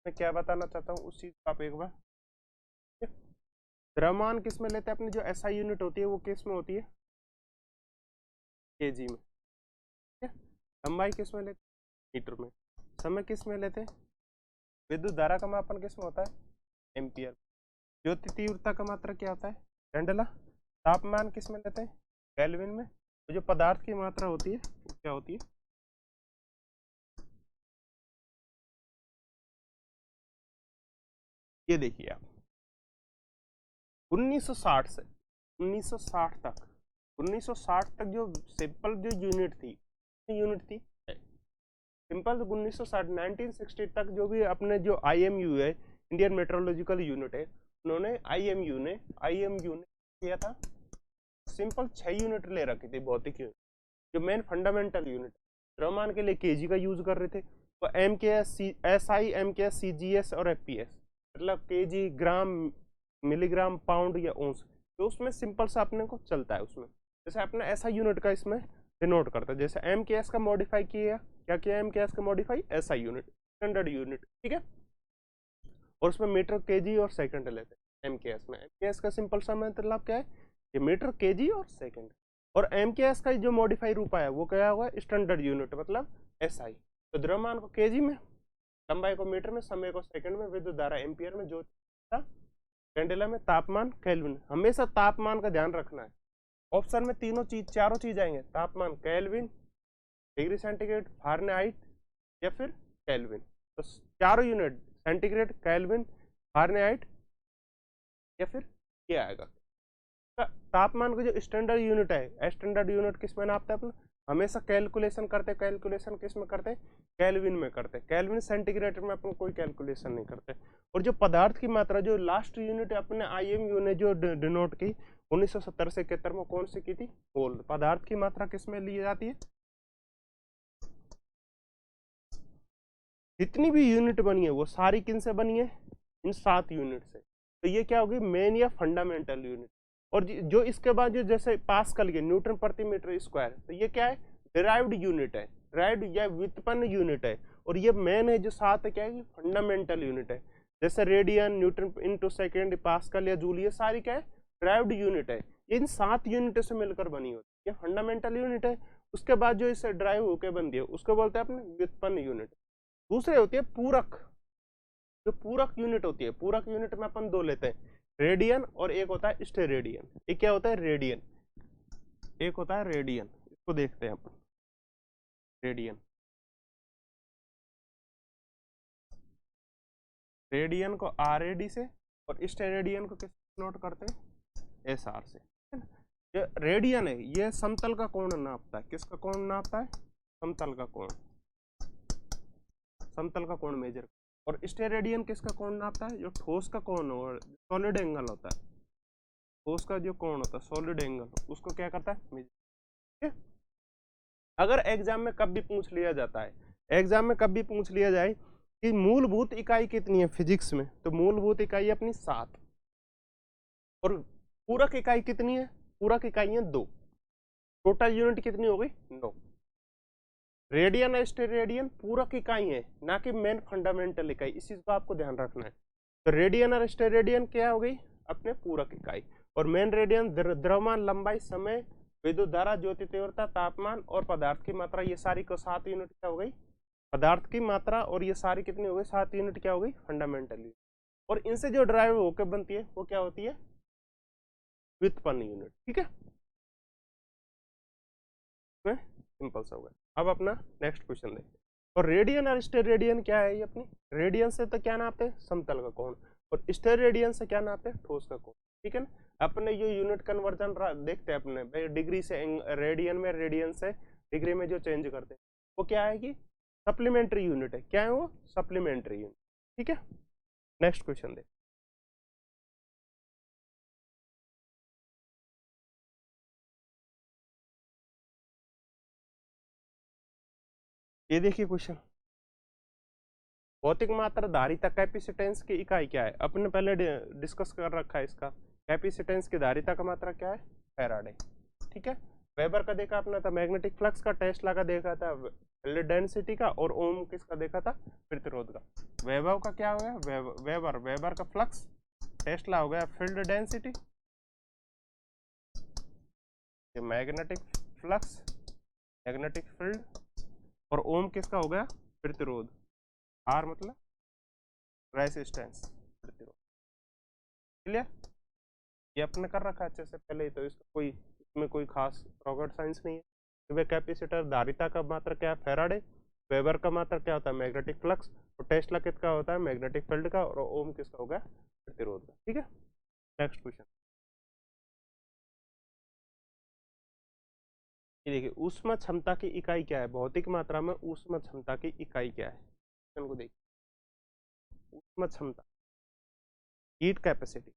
मैं क्या बताना चाहता हूँ उस चीज को आप एक बार, द्रव्यमान किस में लेते हैं अपनी, जो एसआई यूनिट होती है वो किस में होती है, केजी में, ठीक है। लंबाई किस में लेते हैं, मीटर में। समय किस में लेते हैं, विद्युत धारा का मापन किस में होता है, एम्पियर। ज्योति तीव्रता का मात्रा क्या होता है, कैंडेला। तापमान किस में लेते हैं, केल्विन में। तो जो पदार्थ की मात्रा होती है वो क्या होती है, ये देखिए आप 1960 से 1960 तक, 1960 तक जो सिंपल जो यूनिट थी, सिंपल 1960 1960 तक जो भी अपने जो आईएमयू है, इंडियन मेट्रोलॉजिकल यूनिट है, उन्होंने आईएमयू ने किया था, सिंपल 6 यूनिट ले रखी थी भौतिक यूनिट, जो मेन फंडामेंटल यूनिट। द्रव्यमान के लिए केजी का यूज कर रहे थे, तो एम के एस आई, एम के एस, सी जी एस और एफ पी एस, मतलब केजी, ग्राम, मिलीग्राम, पाउंड या ओंस, तो उसमें सिंपल सा अपने को चलता है उसमें। जैसे अपना ऐसा यूनिट का इसमें डिनोट करता है, जैसे एम के एस का मॉडिफाई किया, क्या किया एम के एस का मॉडिफाई, ऐसा यूनिट, स्टैंडर्ड यूनिट, ठीक है। और उसमें मीटर, केजी और सेकंड लेते हैं एम के एस में। एम के एस का सिंपल सा मतलब क्या है, ये मीटर, केजी और सेकंड। और एम के एस का जो मॉडिफाई रूप है वो क्या हुआ, स्टैंडर्ड यूनिट मतलब एसआई। तो द्रव्यमान को केजी में, लंबाई को मीटर में, समय को सेकंड में, विद्युत धारा एम्पियर में, जो कैंडेला में, तापमान केल्विन। हमेशा तापमान का ध्यान रखना है। ऑप्शन में चारों चीज आएंगे, तापमान केल्विन, डिग्री सेंटीग्रेड, फारेनहाइट या फिर केल्विन। तो चारों यूनिट सेंटीग्रेड, केल्विन, फारेनहाइट या फिर क्या आएगा। तापमान का जो स्टैंडर्ड यूनिट है, स्टैंडर्ड यूनिट किस में नापते हैं अपन, हमेशा कैलकुलेशन करते हैं, कैलकुलेशन किस में करते हैं, केल्विन में करते हैं। केल्विन सेंटीग्रेड में अपन कोई कैलकुलेशन नहीं करते। और जो पदार्थ की मात्रा, जो लास्ट यूनिट अपने आईएमयू ने जो डिनोट की 1970 से 71 में, कौन सी की थी, मोल। पदार्थ की मात्रा किस में ली जाती है, जितनी भी यूनिट बनी है वो सारी किन से बनी है, इन 7 यूनिट से। तो ये क्या होगी, मेन या फंडामेंटल यूनिट। और जो इसके बाद जो जैसे पास्कल के, न्यूटन प्रति मीटर स्क्वायर, तो ये क्या है, डिराइव्ड यूनिट है, डिराइव्ड या व्युत्पन्न यूनिट है। और ये मेन है जो 7 है, क्या है, फंडामेंटल यूनिट है। जैसे radian, Newton into second, pascal या जूल, ये सारी क्या है, डिराइव्ड यूनिट है। इन 7 यूनिट से मिलकर बनी होती है, ये फंडामेंटल यूनिट है। उसके बाद जो इससे ड्राइव होकर बनती है उसको बोलते हैं अपने व्युत्पन्न यूनिट। दूसरे होती है पूरक, जो पूरक यूनिट होती है, पूरक यूनिट में अपन 2 लेते हैं, रेडियन और एक होता है स्टेरेडियन। ये क्या होता है, रेडियन। एक होता है रेडियन, इसको देखते हैं अपन। रेडियन, रेडियन को RAD से और स्टेरेडियन को किस नोट करते हैं, SR से। ये रेडियन है, ये समतल का कोण नापता है। किसका कोण नापता है, समतल का कोण, समतल का कोण मेजर। और स्टेरेडियन किसका कोण नापता है, जो ठोस का कोण और सॉलिड एंगल होता है, ठोस का जो कोण होता है सॉलिड एंगल, उसको क्या करता है, मेजर। ठीक है। अगर एग्जाम में कभी पूछ लिया जाता है, एग्जाम में कभी पूछ लिया जाए कि मूलभूत इकाई कितनी है फिजिक्स में, तो मूलभूत इकाई अपनी 7 और पूरक इकाई कितनी है, पूरक इकाइयां 2, टोटल यूनिट कितनी हो गई, 9। रेडियन और स्टेरेडियन पूरक इकाई है, ना कि मेन फंडामेंटल इकाई, इस चीज को आपको ध्यान रखना है। तो रेडियन और स्टेरेडियन क्या हो गई, अपने पूरक इकाई। और मेन रेडियन द्रव्यमान, लंबाई, समय, विद्युत धारा, ज्योति तीव्रता, तापमान और पदार्थ की मात्रा, ये सारी को 7 यूनिट क्या हो गई, पदार्थ की मात्रा। और ये सारी कितनी हो गई, 7 यूनिट क्या हो गई, फंडामेंटल यूनिट। और इनसे जो ड्राइव होकर बनती है वो क्या होती है, व्युत्पन्न यूनिट। ठीक है, सिंपल सा होगा। अब अपना नेक्स्ट क्वेश्चन देखते हैं। और रेडियन और स्टेरेडियन क्या है, ये अपनी रेडियन से तो क्या नापते हैं, समतल का कोण, और स्टेरेडियन से क्या नापते हैं, ठोस का कोण। ठीक है ना। अपने जो यूनिट कन्वर्जन देखते हैं अपने डिग्री से, रेडियन में, रेडियन से डिग्री में जो चेंज करते हैं वो क्या है कि सप्लीमेंट्री यूनिट है। क्या है वो, सप्लीमेंट्री यूनिट। ठीक है, नेक्स्ट क्वेश्चन देख। ये देखिए क्वेश्चन, भौतिक मात्रा धारिता कैपेसिटेंस की इकाई क्या है। अपने पहले डिस्कस कर रखा है इसका। कैपेसिटेंस की धारिता का मात्रा क्या है, फैराडे। ठीक है। वेबर का देखा अपना था, मैग्नेटिक फ्लक्स का, टेस्ला का देखा था फील्ड डेंसिटी का, और ओम किसका देखा था, प्रतिरोध का। वैभव का क्या हो गया, वेबर, वेबर का फ्लक्स, टेस्ला हो गया field density, magnetic flux, magnetic field, और ओम किसका हो गया, प्रतिरोध। आर मतलब रेसिस्टेंस, प्रतिरोध। क्लियर, ये अपने कर रखा है अच्छे से पहले ही, तो इसका कोई, इसमें कोई खास रॉकेट साइंस नहीं है। वे कैपेसिटर धारिता का मात्रा क्या है, फैराडे, वेबर का मात्रा क्या होता है, मैग्नेटिक फ्लक्स, और टेस्ला किसका होता है, मैग्नेटिक फील्ड का, और ओम किसका होगा, प्रतिरोध का। ठीक है, नेक्स्ट क्वेश्चन। ये देखिए, ऊष्मा क्षमता की इकाई क्या है, भौतिक मात्रा में ऊष्मा क्षमता की इकाई क्या है। क्वेश्चन को देखिए, ऊष्मा क्षमता, हीट कैपेसिटी,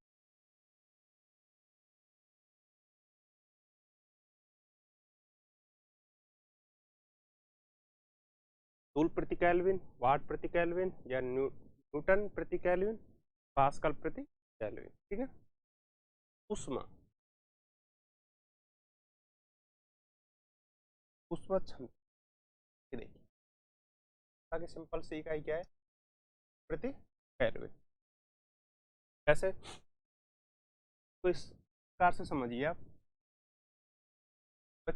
जूल प्रति केल्विन, वाट प्रति केल्विन, या न्यूटन प्रति केल्विन, पास्कल प्रति केल्विन। ठीक है, ऊष्मा, ऊष्मा क्षमता, ये देखिए आगे सिंपल सी इकाई क्या है, प्रति केल्विन। कैसे, तो इस प्रकार से समझिए आप,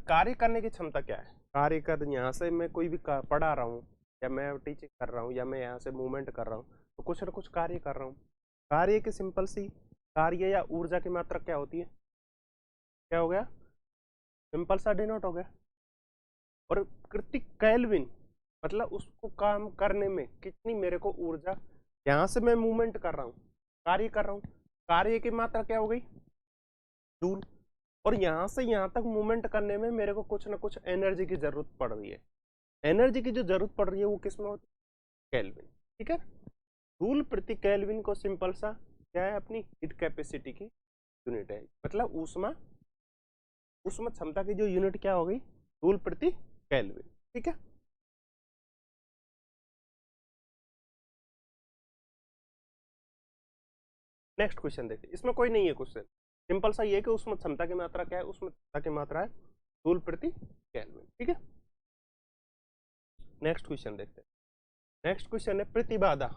कार्य करने की क्षमता क्या है, कार्य कर, यहाँ से मैं कोई भी पढ़ा रहा हूँ, या मैं टीचिंग कर रहा हूँ, या मैं यहाँ से मूवमेंट कर रहा हूँ, तो कुछ ना कुछ कार्य कर रहा हूँ। कार्य की सिंपल सी, कार्य या ऊर्जा की मात्रा क्या होती है, क्या हो गया, सिंपल सा डिनोट हो गया। और प्रति केल्विन मतलब उसको काम करने में कितनी मेरे को ऊर्जा, यहाँ से मैं मूवमेंट कर रहा हूँ, कार्य कर रहा हूँ, कार्य की मात्रा क्या हो गई, जूल। और यहाँ से यहाँ तक मूवमेंट करने में मेरे को कुछ ना कुछ एनर्जी की जरूरत पड़ रही है। एनर्जी की जो जरूरत पड़ रही है वो किस में होती है, केल्विन। ठीक है, जूल प्रति केल्विन को सिंपल सा क्या है, अपनी हीट कैपेसिटी की यूनिट है। मतलब ऊष्मा, ऊष्मा क्षमता की जो यूनिट क्या हो गई, जूल प्रति केल्विन। ठीक है, नेक्स्ट क्वेश्चन देखते हैं। इसमें कोई नहीं है क्वेश्चन, सिंपल सा ये है कि ऊष्मा क्षमता की मात्रा क्या है, ऊष्मा क्षमता की मात्रा है जूल प्रति केल्विन। ठीक है, नेक्स्ट क्वेश्चन देखते हैं। नेक्स्ट क्वेश्चन है प्रतिबाधा,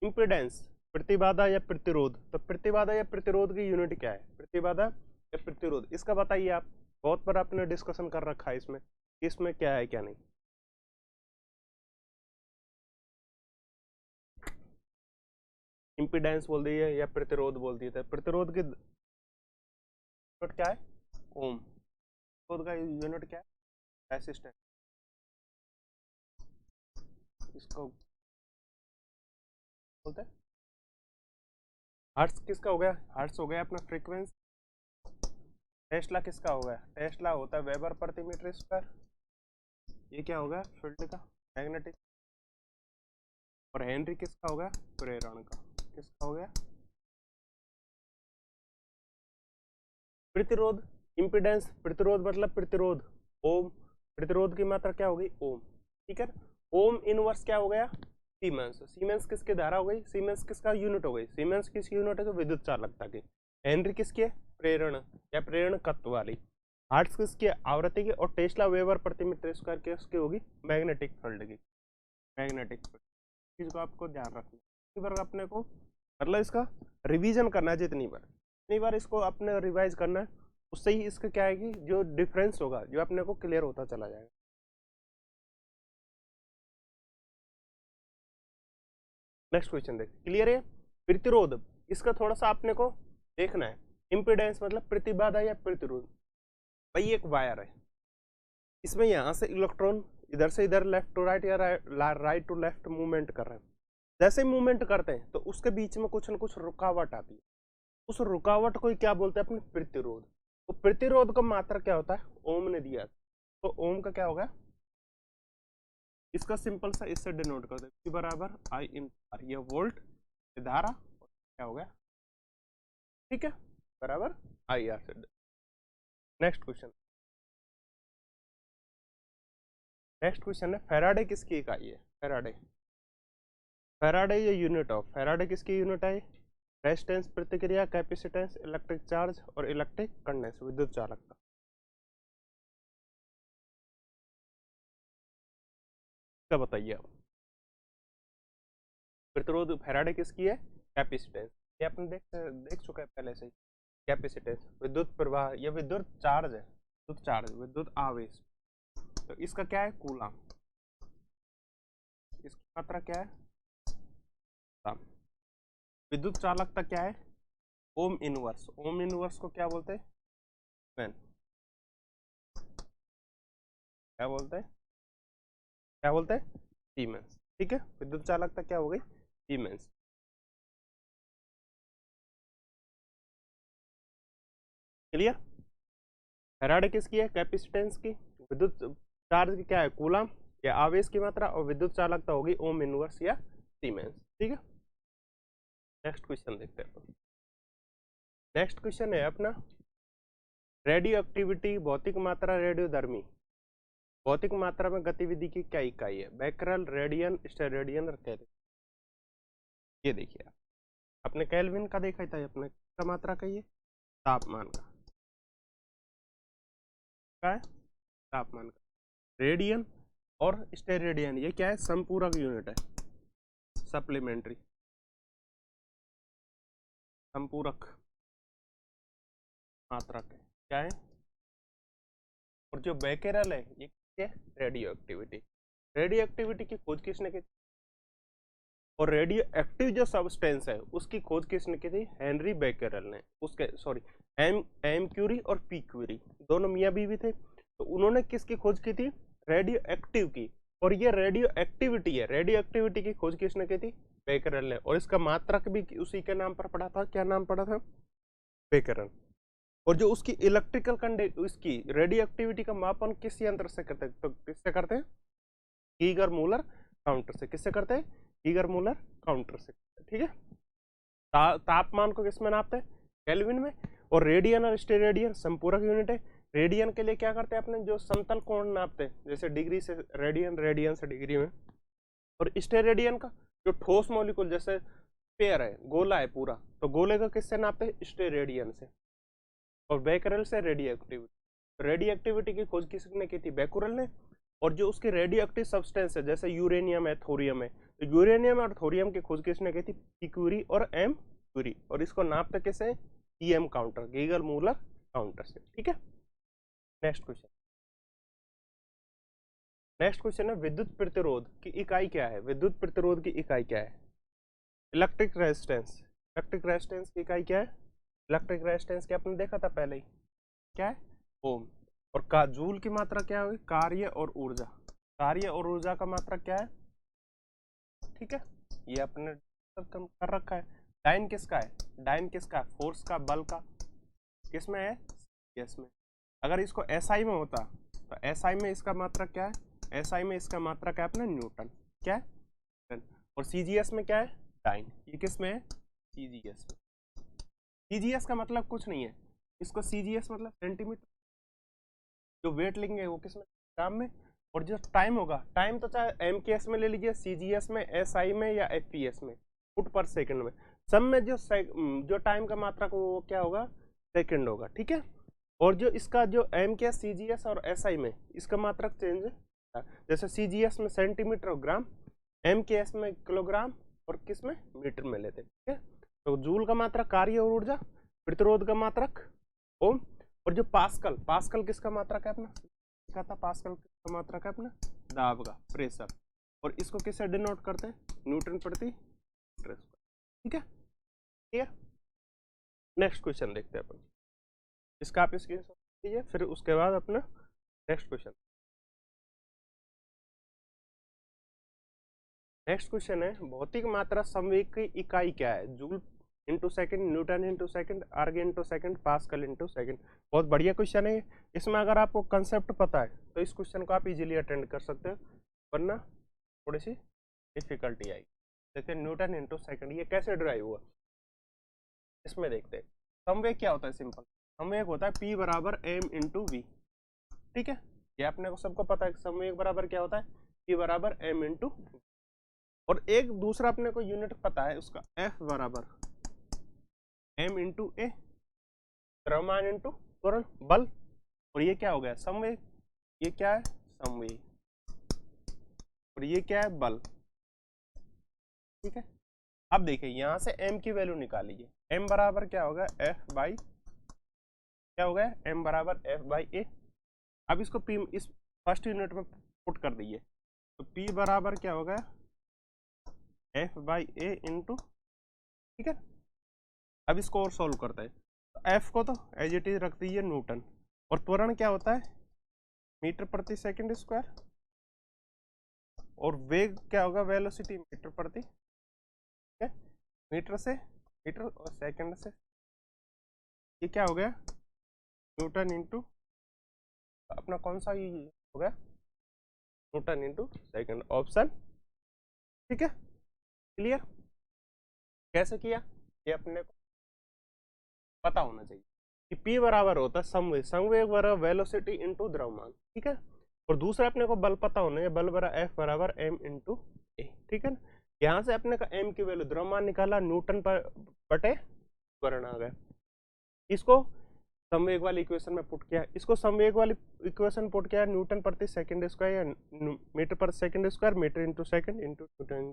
इंपेडेंस, प्रतिबाधा या प्रतिरोध। तो प्रतिबाधा या प्रतिरोध की यूनिट क्या है, प्रतिबाधा या प्रतिरोध, इसका बताइए आप। बहुत बार आपने डिस्कशन कर रखा है इसमें, इसमें क्या है क्या नहीं। इंपेडेंस बोल दिए या प्रतिरोध बोल दिए थे, प्रतिरोध की यूनिट क्या है, ओम। प्रतिरोध का यूनिट क्या है? रेजिस्टेंस। इसको बोलते हैं हर्ट्ज। किसका हो गया? हर्ट्ज हो गया अपना फ्रीक्वेंसी। टेस्ला किसका हो गया? टेस्ला होता है वेबर प्रति मीटर स्क्वायर। ये क्या होगा? फील्ड का, मैग्नेटिक। और हेनरी किसका हो गया? प्रेरण का। किसका हो गया? प्रतिरोध, इंपिडेंस। प्रतिरोध मतलब प्रतिरोध, ओम। प्रतिरोध की मात्रा क्या हो गई? ओम। ठीक है, ओम इनवर्स क्या हो गया? सीमेंस। सीमेंस किसकी धारा हो गई? सीमेंस किसका यूनिट हो गई? सीमेंस किसकी यूनिट है? तो विद्युत चालकता की। हेनरी किसकी है? प्रेरण या प्रेरणकत्व वाली। हर्ट्ज किसकी है? आवृत्ति की। और टेस्ला वेबर प्रति मीटर स्क्वायर किसकी होगी? मैग्नेटिक फील्ड की। मैग्नेटिक फील्ड, चीज को आपको ध्यान रखना। इतनी बार अपने को मतलब इसका रिवीजन करना है, जितनी बार इसको अपने रिवाइज करना है, उससे ही इसका क्या है कि जो डिफरेंस होगा जो अपने को क्लियर होता चला जाएगा। नेक्स्ट क्वेश्चन देख, क्लियर है? प्रतिरोध, इसका थोड़ा सा अपने को देखना है। इंपिडेंस मतलब प्रतिबाधा या प्रतिरोध। भाई एक वायर है, इसमें यहाँ से इलेक्ट्रॉन इधर से इधर लेफ्ट टू राइट या राइट टू लेफ्ट मूवमेंट कर रहे हैं। जैसे मूवमेंट करते हैं तो उसके बीच में कुछ न कुछ रुकावट आती है। उस रुकावट को क्या बोलते हैं? अपने प्रतिरोध। तो प्रतिरोध का मात्रा क्या होता है? ओम ने दिया, तो ओम का क्या होगा? इसका सिंपल सा इससे डिनोट कर दे, P बराबर I इन R। ये वोल्ट धारा क्या हो गया? ठीक है, बराबर IR से। नेक्स्ट क्वेश्चन, नेक्स्ट क्वेश्चन है फैराडे किसकी इकाई है? फैराडे, फैराडे ये यूनिट ऑफ फैराडे किसकी यूनिट है? रेजिस्टेंस, प्रतिक्रिया, कैपेसिटेंस, इलेक्ट्रिक चार्ज और इलेक्ट्रिक कंडेंस, विद्युत चालकता। क्या बताइए आप? प्रतिरोध फैराडे किसकी है? कैपेसिटेंस, ये आपने देख चुका है पहले से ही। कैपेसिटेंस विद्युत प्रवाह या विद्युत चार्ज है, विद्युत चार्ज, विद्युत आवेश। तो इसका क्या है? कूलम। इसकी मात्रा क्या है? कूलम। विद्युत चालकता क्या है? Ohm inverse. ओम इनवर्स को क्या बोलते हैं? मैन, क्या बोलते हैं? क्या बोलते हैं? सीमेंस। ठीक है, विद्युत चालकता क्या हो गई? सीमेंस। क्लियर? फैराडे किसकी है? कैपेसिटेंस की। विद्युत चार्ज की क्या है? कूलम या आवेश की मात्रा। और विद्युत चालकता होगी ओम इनवर्स या सीमेंस। ठीक है, नेक्स्ट क्वेश्चन देखते हैं। नेक्स्ट क्वेश्चन है अपना रेडियो एक्टिविटी, भौतिक मात्रा, रेडियोधर्मी। भौतिक मात्रा में गतिविधि की क्या इकाई है? बैकरल, रेडियन, स्टेरेडियन और केल्विन। ये देखिए, अपने केल्विन का देखा था, अपने का मात्रा का ये तापमान का है, तापमान का। रेडियन और स्टेरेडियन ये क्या है? संपूरक यूनिट है, सप्लीमेंट्री, संपूरक मात्रा के क्या है? और जो बैकेरल है ये क्या है? Radio activity. रेडियो एक्टिविटी की खोज किसने की? और रेडियो एक्टिव जो सब्सटेंस है उसकी खोज किसने की थी? हेनरी बैकेरल ने। उसके सॉरी एम क्यूरी और पी क्यूरी दोनों मियाँ बीवी थे, तो उन्होंने किसकी खोज की थी? रेडियो एक्टिव की। और ये रेडियो एक्टिविटी है, रेडियो एक्टिविटी की खोज किसने की थी? बैकेरल ने। और इसका मात्रक भी उसी के नाम पर पड़ा था। क्या नाम पड़ा था? बैकेरल। और जो उसकी इलेक्ट्रिकल उसकी रेडियो एक्टिविटी का मापन किस यंत्र से करते हैं? तो किससे करते हैं? गीगर मूलर काउंटर से। किससे करते हैं? गीगर मूलर काउंटर से। ठीक है, तापमान को किसमें नापते हैं? केल्विन में। और रेडियन और स्टेरेडियन संपूरक यूनिट है। रेडियन के लिए क्या करते हैं अपने? जो समतल कोण नापते हैं, जैसे डिग्री से रेडियन, रेडियन से डिग्री में। और स्टेरेडियन का जो ठोस मॉलिक्यूल जैसे पेयर है, गोला है पूरा, तो गोले को किससे नापते हैं? स्टेरेडियन से। और बैकरल से रेडियो एक्टिविटी। रेडियो एक्टिविटी की खोज किसने की थी? बैकुरल ने। और जो उसके रेडियो एक्टिव सब्सटेंस है जैसे यूरेनियम है, थोरियम है, तो यूरेनियम और थोरियम की खोज किसने की थी? पी क्यूरी और एम क्यूरी। और इसको नापते कैसे? EM counter, Geiger Muller counter से। ठीक है, नेक्स्ट क्वेश्चन। नेक्स्ट क्वेश्चन है विद्युत प्रतिरोध की इकाई क्या है? विद्युत प्रतिरोध की इकाई क्या है? Electric resistance. इलेक्ट्रिक रेजिस्टेंस की इकाई क्या है? इलेक्ट्रिक रेजिस्टेंस क्या आपने देखा था पहले ही, क्या है? ओम। और का जूल की मात्रा क्या होगी, कार्य और ऊर्जा, कार्य और ऊर्जा का मात्रा क्या है, ठीक है, ये अपने कर रखा है। डाइन किसका है, डाइन किसका, फोर्स का, बल का, किसमें है, यस में। अगर इसको एसआई में होता तो एसआई में इसका मात्रा क्या है, एसआई में इसका मात्रा क्या है अपना न्यूटन, क्या है, और सीजीएस में क्या है डाइन, ये किस में है, सीजीएस में। सीजीएस का मतलब कुछ नहीं है, इसको सीजीएस मतलब सेंटीमीटर, जो वेट लेंगे वो किस में, ग्राम में, और जो टाइम होगा, टाइम तो चाहे एमकेएस में ले लीजिए, सीजीएस में, एसआई में, या एफपीएस में, फुट पर सेकंड में, सब में जो टाइम का मात्रा को वो क्या होगा, सेकंड होगा, ठीक है। और जो इसका जो एमकेएस, सीजीएस और एसआई में इसका मात्रक चेंज है, जैसे सीजीएस में सेंटीमीटर और ग्राम, एमकेएस में किलोग्राम, और किस में मीटर में लेते हैं, ठीक है। तो जूल का मात्रक कार्य और ऊर्जा, प्रतिरोध का मात्रक ओम, और जो पास्कल, पास्कल किसका मात्रक है अपना, क्या था पास्कल किसका मात्रक है अपना, दाब का, प्रेशर, और इसको किससे डिनोट करते हैं, न्यूटन प्रति मीटर स्क्वायर, ठीक है, क्लियर। नेक्स्ट क्वेश्चन देखते हैं अपन, इसका आप स्क्रीनशॉट लीजिए, फिर उसके बाद अपना नेक्स्ट क्वेश्चन। नेक्स्ट क्वेश्चन है, भौतिक मात्रा संवेग की इकाई क्या है, joule into second, newton into second, erg into second, pascal into second. बहुत बढ़िया क्वेश्चन है। इसमें अगर आपको कंसेप्ट पता है तो इस क्वेश्चन को आप इजीली अटेंड कर सकते हो, वरना थोड़ी सी डिफिकल्टी आएगी। देखते हैं न्यूटन इंटू सेकेंड ये कैसे ड्राइव हुआ, इसमें देखते हैं। संवेग क्या होता है, सिंपल संवेग होता है P बराबर m इंटू वी, ठीक है, ये अपने को सबको पता है कि संवेग बराबर क्या होता है, P बराबर m इंटू, और एक दूसरा अपने को यूनिट पता है उसका, F बराबर m इंटू ए, द्रव्यमान इंटू त्वरण बल, और ये क्या हो गया संवेग, ये क्या है संवेग, और ये क्या है बल, ठीक है। अब देखिए यहां से m की वैल्यू निकालिए, m बराबर क्या होगा f बाई, क्या हो गया m बराबर f बाई ए। अब इसको p इस फर्स्ट यूनिट में पुट कर दीजिए, तो p बराबर क्या हो गया f बाई ए इंटू, ठीक है। अब इसको और सॉल्व करते हैं, तो f को तो एज इट इज रख दीजिए न्यूटन, और त्वरण क्या होता है मीटर प्रति सेकंड स्क्वायर, और वेग क्या होगा वेलोसिटी मीटर प्रति, ठीक है, मीटर से मीटर और सेकंड से, ये क्या हो गया न्यूटन इंटू अपना कौन सा ये हो गया न्यूटन इंटू सेकंड, ऑप्शन, ठीक है, क्लियर। कैसे किया ये अपने को पता होना चाहिए कि P बराबर होता है संवेग, संवेग बराबर वेलोसिटी इंटू द्रव्यमान, ठीक है, और दूसरा अपने को बल पता होना है, बल बराबर F बराबर m इंटू ए, ठीक है ना। यहाँ से अपने का m की वैल्यू द्रव्यमान निकाला, न्यूटन पर बटे त्वरण आ गया, इसको संवेग वाली इक्वेशन में पुट किया, इसको संवेग वाली इक्वेशन पुट किया, न्यूटन प्रति सेकंड स्क्वायर या metre per second square, metre into second into newton.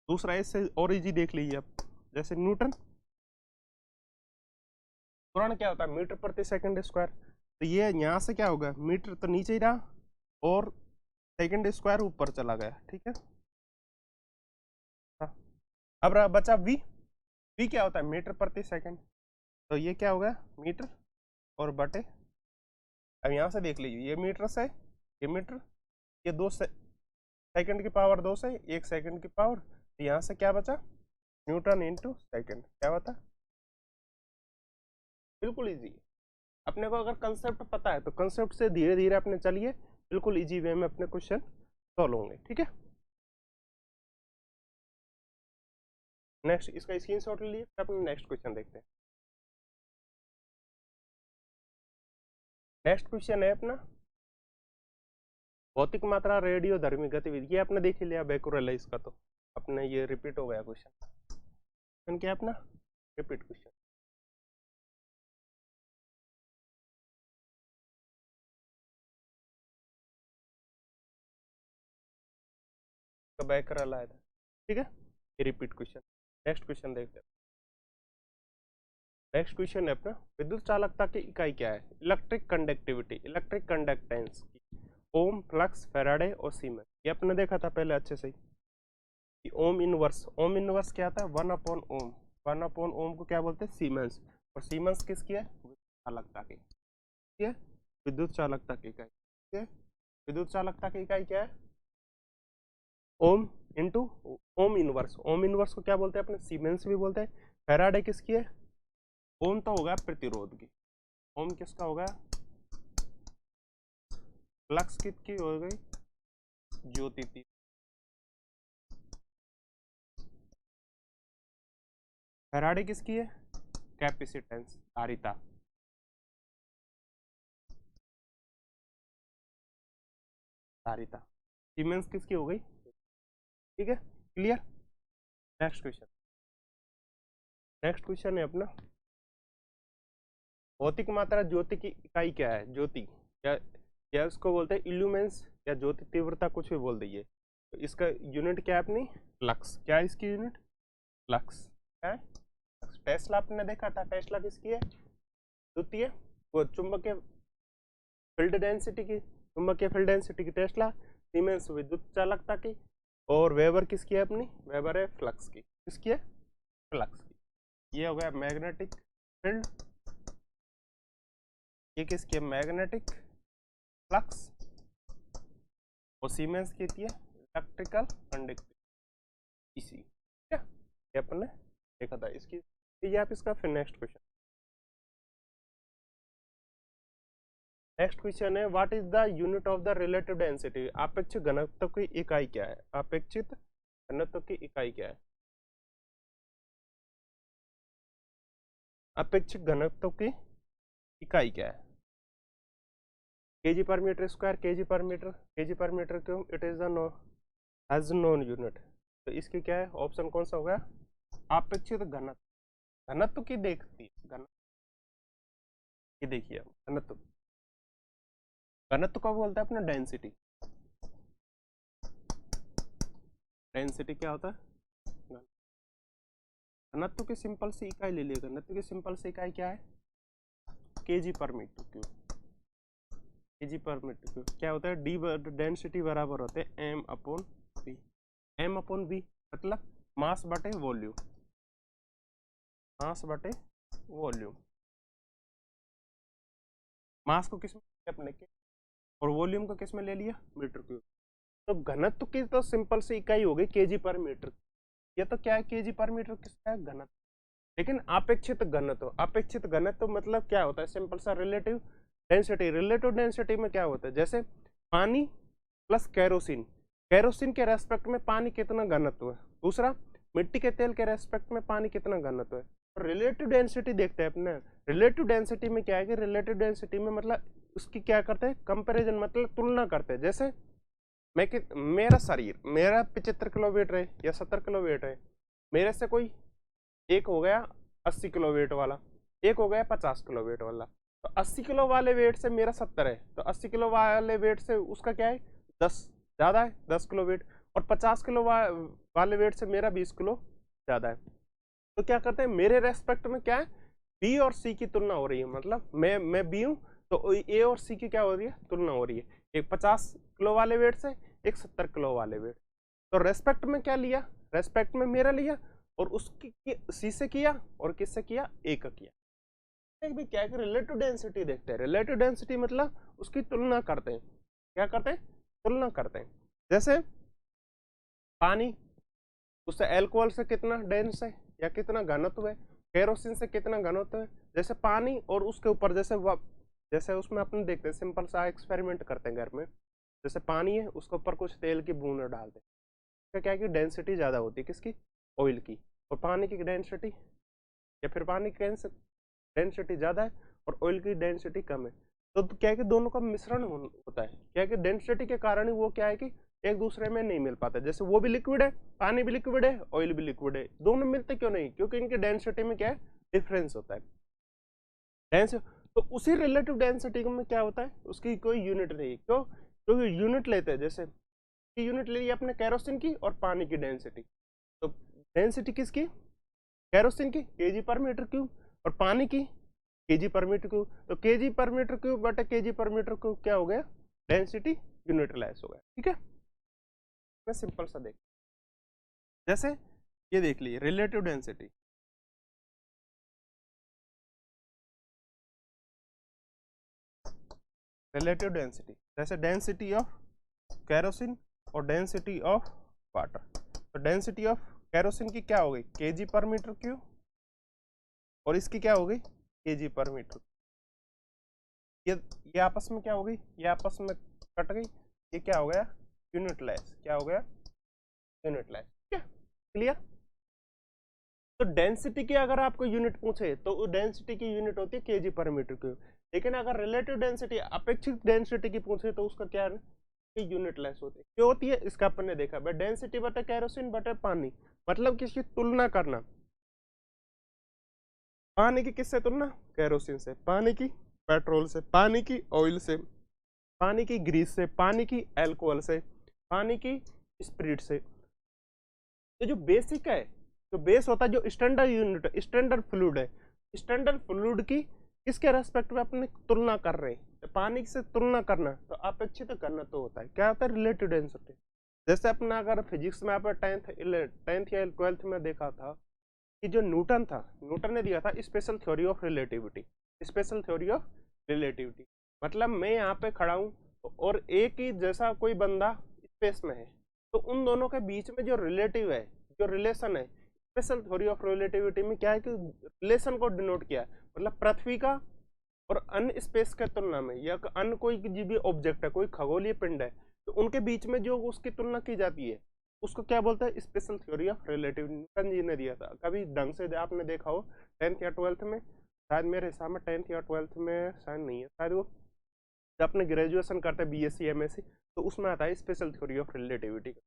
दूसरा इससे और इजी देख लीजिए आप, जैसे न्यूटन, त्वरण क्या होता है मीटर प्रति सेकंड स्क्वायर, तो ये यहाँ से क्या होगा मीटर तो नीचे ही रहा और सेकंड स्क्वायर ऊपर चला गया, ठीक है। हाँ। अब रहा बचा v, v क्या होता है मीटर प्रति सेकंड, तो ये क्या होगा मीटर और बटे, अब यहाँ से देख लीजिए ये मीटर से ये मीटर, ये दो सेकंड की पावर 2 से 1 सेकंड की पावर, तो यहाँ से क्या बचा न्यूटन इंटू सेकंड, क्या बता, बिल्कुल इजी है। अपने को अगर कंसेप्ट पता है तो कंसेप्ट से धीरे धीरे अपने चलिए, बिल्कुल इजी वे में अपने क्वेश्चन सॉल्व होंगे, ठीक है। नेक्स्ट इसका स्क्रीनशॉट ले लिए, अपने नेक्स्ट क्वेश्चन देखते हैं। नेक्स्ट क्वेश्चन है अपना भौतिक मात्रा रेडियोधर्मी गतिविधि, ये आपने देख ही लिया बैकुरल है इसका, तो अपने ये रिपीट हो गया क्वेश्चन क्या अपना रिपीट क्वेश्चन, बैकुरल आया था, ठीक है, ये रिपीट क्वेश्चन। नेक्स्ट क्वेश्चन देखते हैं। नेक्स्ट क्वेश्चन है अपना विद्युत चालकता की इकाई क्या है, इलेक्ट्रिक कंडक्टिविटी, इलेक्ट्रिक कंडक्टेंस की, ओम, फ्लक्स, फैराडे और सीमेंस, ये अपने देखा था पहले अच्छे से ही। ओम इनवर्स, ओम इनवर्स क्या आता है 1 अपॉन ओम, 1 अपॉन ओम को क्या बोलते हैं सीमेंस, और सीमेंस किसकी है चालकता की, ठीक है। विद्युत चालकता की इकाई, ठीक है। विद्युत चालकता की इकाई क्या है? Ohm into ohm inverse. Ohm inverse को क्या बोलते हैं अपने? सीमेंस भी बोलते हैं। फैराडे किसकी है? ओम तो होगा प्रतिरोध की, ओम किसका होगा? फ्लक्स किसकी हो गई? ज्योति की। फैराडे किसकी है? कैपेसिटेंस, धारिता। धारिता। सीमेंस किसकी हो गई? ठीक है, clear. Next question. Next question है अपना, भौतिक मात्रा ज्योति की इकाई क्या है? ज्योति क्या उसको बोलते हैं? इल्यूमेंस या ज्योति तीव्रता, कुछ भी बोल दीजिए। तो इसका यूनिट क्या है अपनी? लक्स। क्या है इसकी यूनिट? लक्स। क्या है? टेस्ला आपने देखा था, टेस्ला किसकी है? द्वितीय। वो चुंबकीय फील्ड डेंसिटी की, चुंबकीय फील्ड डेंसिटी की टेस्ला। सीमेंस विद्युत चालकता की। और वेबर किसकी है अपनी? वेबर है फ्लक्स की। किसकी है? फ्लक्स की। ये हो गया मैग्नेटिक फील्ड, ये किसकी है? Magnetic flux. और सीमेंस की है इलेक्ट्रिकल कंडक्टिविटी, इसी, ठीक है। ये अपन ने देखा था इसकी। ये आप इसका फिर नेक्स्ट क्वेश्चन। नेक्स्ट क्वेश्चन है, what is the unit of the relative density? आपेक्षिक घनत्व की इकाई क्या है? आपेक्षिक घनत्व की इकाई क्या है? अपेक्षिक घनत्व की इकाई क्या है? KG per metre square, KG per metre, KG per metre cube. It is the as non unit. तो इसकी क्या है? ऑप्शन कौन सा होगा? अपेक्षित घनत्व। घनत्व की देखती है, घनत्व की देखिए। घनत्व, घनत्व को बोलता है अपना डेंसिटी। डेंसिटी क्या होता है? घनत्व की सिंपल सी इकाई ले लिएगा। घनत्व की सिंपल सी इकाई क्या है? KG per metre cube. KG per metre cube क्या होता है? डी डेंसिटी बराबर होते हैं M upon V. M upon V मतलब मास बटे वॉल्यूम, मास बटे वॉल्यूम। मास को किस में अपने के, और वॉल्यूम को किस में ले लिया? Metre cube. तो घनत्व की तो सिंपल सी इकाई हो गई केजी पर मीटर। ये तो क्या है? केजी पर मीटर किसका है? घनत्व। लेकिन अपेक्षित घनत्व, अपेक्षित घनत्व मतलब क्या होता है? सिंपल सा रिलेटिव डेंसिटी। रिलेटिव डेंसिटी में क्या होता है? जैसे पानी प्लस कैरोसिन, कैरोसिन के रेस्पेक्ट में पानी कितना घनत्व है। दूसरा, मिट्टी के तेल के रेस्पेक्ट में पानी कितना घनत्व है। तो रिलेटिव डेंसिटी देखते हैं अपने। रिलेटिव डेंसिटी में क्या है कि रिलेटिव डेंसिटी में मतलब उसकी क्या करते हैं? कंपैरिजन, मतलब तुलना करते हैं। जैसे मेरा शरीर, मेरा 75 किलो वेट है या 70 किलो वेट है, मेरे से कोई एक हो गया 80 किलो वेट वाला, एक हो गया 50 किलो वेट वाला। तो 80 किलो वाले वेट से मेरा 70 है, तो 80 किलो वाले वेट से उसका क्या है? 10 ज़्यादा है, 10 किलो वेट। और 50 किलो वाले वेट से मेरा 20 किलो ज़्यादा है। तो क्या करते हैं? मेरे रेस्पेक्ट में क्या है? बी और सी की तुलना हो रही है। मतलब मैं बी हूँ तो ए और सी की क्या हो रही है? तुलना हो रही है। एक 50 किलो वाले वेट से, एक 70 किलो वाले वेट। तो रेस्पेक्ट में क्या लिया? रेस्पेक्ट में मेरा लिया, और उसकी सी से किया, और किससे किया? ए का किया। भी क्या है कि रिलेटिव डेंसिटी देखते हैं। रिलेटिव डेंसिटी मतलब उसकी तुलना करते हैं। क्या करते हैं? तुलना करते हैं। जैसे पानी, उससे अल्कोहल से कितना डेंस है या कितना घनत्व है, केरोसिन से कितना घनत्व है। जैसे पानी और उसके ऊपर जैसे उसमें अपन देखते हैं, सिंपल सा एक्सपेरिमेंट करते हैं घर में। जैसे पानी है, उसके ऊपर कुछ तेल की बूंद डालते हैं, क्या है कि डेंसिटी ज़्यादा होती है किसकी? ऑयल की। और पानी की डेंसिटी, या फिर पानी की डेंसिटी ज़्यादा है और ऑयल की डेंसिटी कम है। तो क्या है कि दोनों का मिश्रण होता है। क्या है कि डेंसिटी के कारण ही वो क्या है कि एक दूसरे में नहीं मिल पाता। जैसे वो भी लिक्विड है, पानी भी लिक्विड है, ऑयल भी लिक्विड है, दोनों मिलते क्यों नहीं? क्योंकि इनकी डेंसिटी में क्या है? डिफरेंस होता है। डेंस तो उसी रिलेटिव डेंसिटी में क्या होता है? उसकी कोई यूनिट नहीं है। क्यों? क्योंकि यूनिट लेते हैं। जैसे यूनिट ले लिया अपने केरोसिन की और पानी की डेंसिटी। तो डेंसिटी किसकी? केरोसिन की केजी पर मीटर क्यूब, और पानी की केजी पर मीटर क्यूब। तो केजी पर मीटर क्यूब बटे केजी पर मीटर क्यूब क्या हो गया? डेंसिटी यूनिटलाइज हो गया। ठीक है, मैं सिंपल सा देख, जैसे ये देख लीजिए रिलेटिव डेंसिटी। रिलेटिव डेंसिटी, जैसे डेंसिटी ऑफ केरोसिन और डेंसिटी ऑफ वाटर। तो डेंसिटी ऑफ केरोसिन की क्या हो गई केजी पर मीटर क्यूब, और इसकी क्या हो गई केजी पर मीटर। ये आपस में क्या हो गई, ये आपस में कट गई, ये क्या हो गया यूनिटलेस, क्या हो गया यूनिटलेस। ठीक है, क्लियर। तो डेंसिटी की अगर आपको यूनिट पूछे तो डेंसिटी की यूनिट होती है केजी पर मीटर क्यूब, लेकिन अगर रिलेटिव डेंसिटी अपेक्षित डेंसिटी की पूछे तो उसका क्या है यूनिटलेस होती है। क्यों होती है इसका अपन ने देखा भाई, डेंसिटी बटे केरोसिन बटे पानी, मतलब किसकी तुलना करना, पानी की किससे तुलना केरोसिन से, पानी की पेट्रोल से, पानी की ऑयल से, पानी की ग्रीस से, पानी की अल्कोहल से, पानी की स्पिरिट से। तो जो बेसिक है, जो बेस होता है, जो स्टैंडर्ड यूनिट स्टैंडर्ड फ्लूइड है, स्टैंडर्ड फ्लूइड की किसके रेस्पेक्ट में अपने तुलना कर रहे हैं, तो पानी से तुलना करना तो अपेक्षित करना तो होता है क्या होता है रिलेटिव डेंसिटी। जैसे अपना अगर फिजिक्स में आप टेंथ या 12th में देखा था कि जो न्यूटन था, न्यूटन ने दिया था special theory of relativity, special theory of relativity. मतलब मैं यहाँ पे खड़ा हूँ और एक ही जैसा कोई बंदा स्पेस में है, तो उन दोनों के बीच में जो रिलेटिव है, जो रिलेशन है, स्पेशल थ्योरी ऑफ रिलेटिविटी में क्या है कि रिलेशन को डिनोट किया है, मतलब पृथ्वी का और अन्य स्पेस के तुलना में या अन्य कोई जीवी ऑब्जेक्ट है, कोई खगोलीय पिंड है, तो उनके बीच में जो उसकी तुलना की जाती है उसको क्या बोलते हैं special theory of relative. Newton ji ने दिया था, कभी ढंग से आपने देखा हो 10th या 12th में, शायद मेरे हिसाब में 10th या 12th में शायद नहीं है, शायद वो जब अपने ग्रेजुएशन करते हैं बीएससी एमएससी तो उसमें आता है स्पेशल थ्योरी ऑफ रिलेटिविटी का।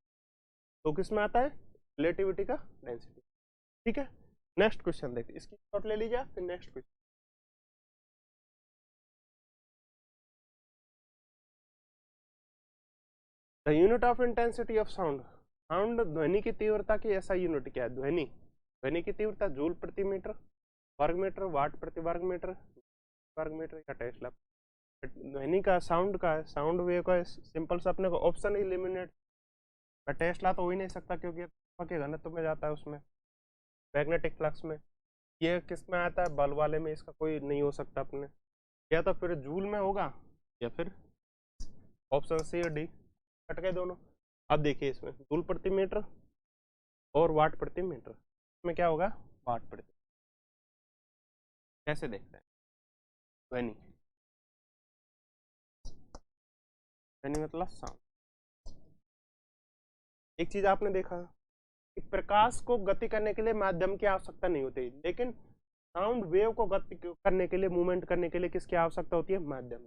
तो किस में आता है रिलेटिविटी का डेंसिटी। ठीक है, नेक्स्ट क्वेश्चन देखते, इसकी शॉट ले लीजिए फिर next question. The unit of intensity of sound, sound ध्वनि की तीव्रता की ऐसा यूनिट क्या है, ध्वनि, ध्वनि की तीव्रता जूल प्रति मीटर, वर्ग मीटर, वाट प्रति वर्ग मीटर, वर्ग मीटर या टेस्ला। ध्वनि का साउंड का है, साउंड वेव का सिंपल से अपने को ऑप्शन इलिमिनेट, टेस्ला तो हो ही नहीं सकता क्योंकि के घनत्व में जाता है, उसमें मैग्नेटिक फ्लक्स में। ये किस में आता है बल्ब वाले में, इसका कोई नहीं हो सकता अपने, या तो फिर जूल में होगा या फिर ऑप्शन सी और डी, कट गए दोनों। अब देखिए इसमें जूल प्रति मीटर और वाट प्रति मीटर, इसमें क्या होगा वाट प्रति। कैसे देखते हैं ध्वनि, ध्वनि मतलब साउंड। एक चीज आपने देखा कि प्रकाश को गति करने के लिए माध्यम की आवश्यकता नहीं होती, लेकिन साउंड वेव को गति करने के लिए, मूवमेंट करने के लिए किसकी आवश्यकता होती है माध्यम,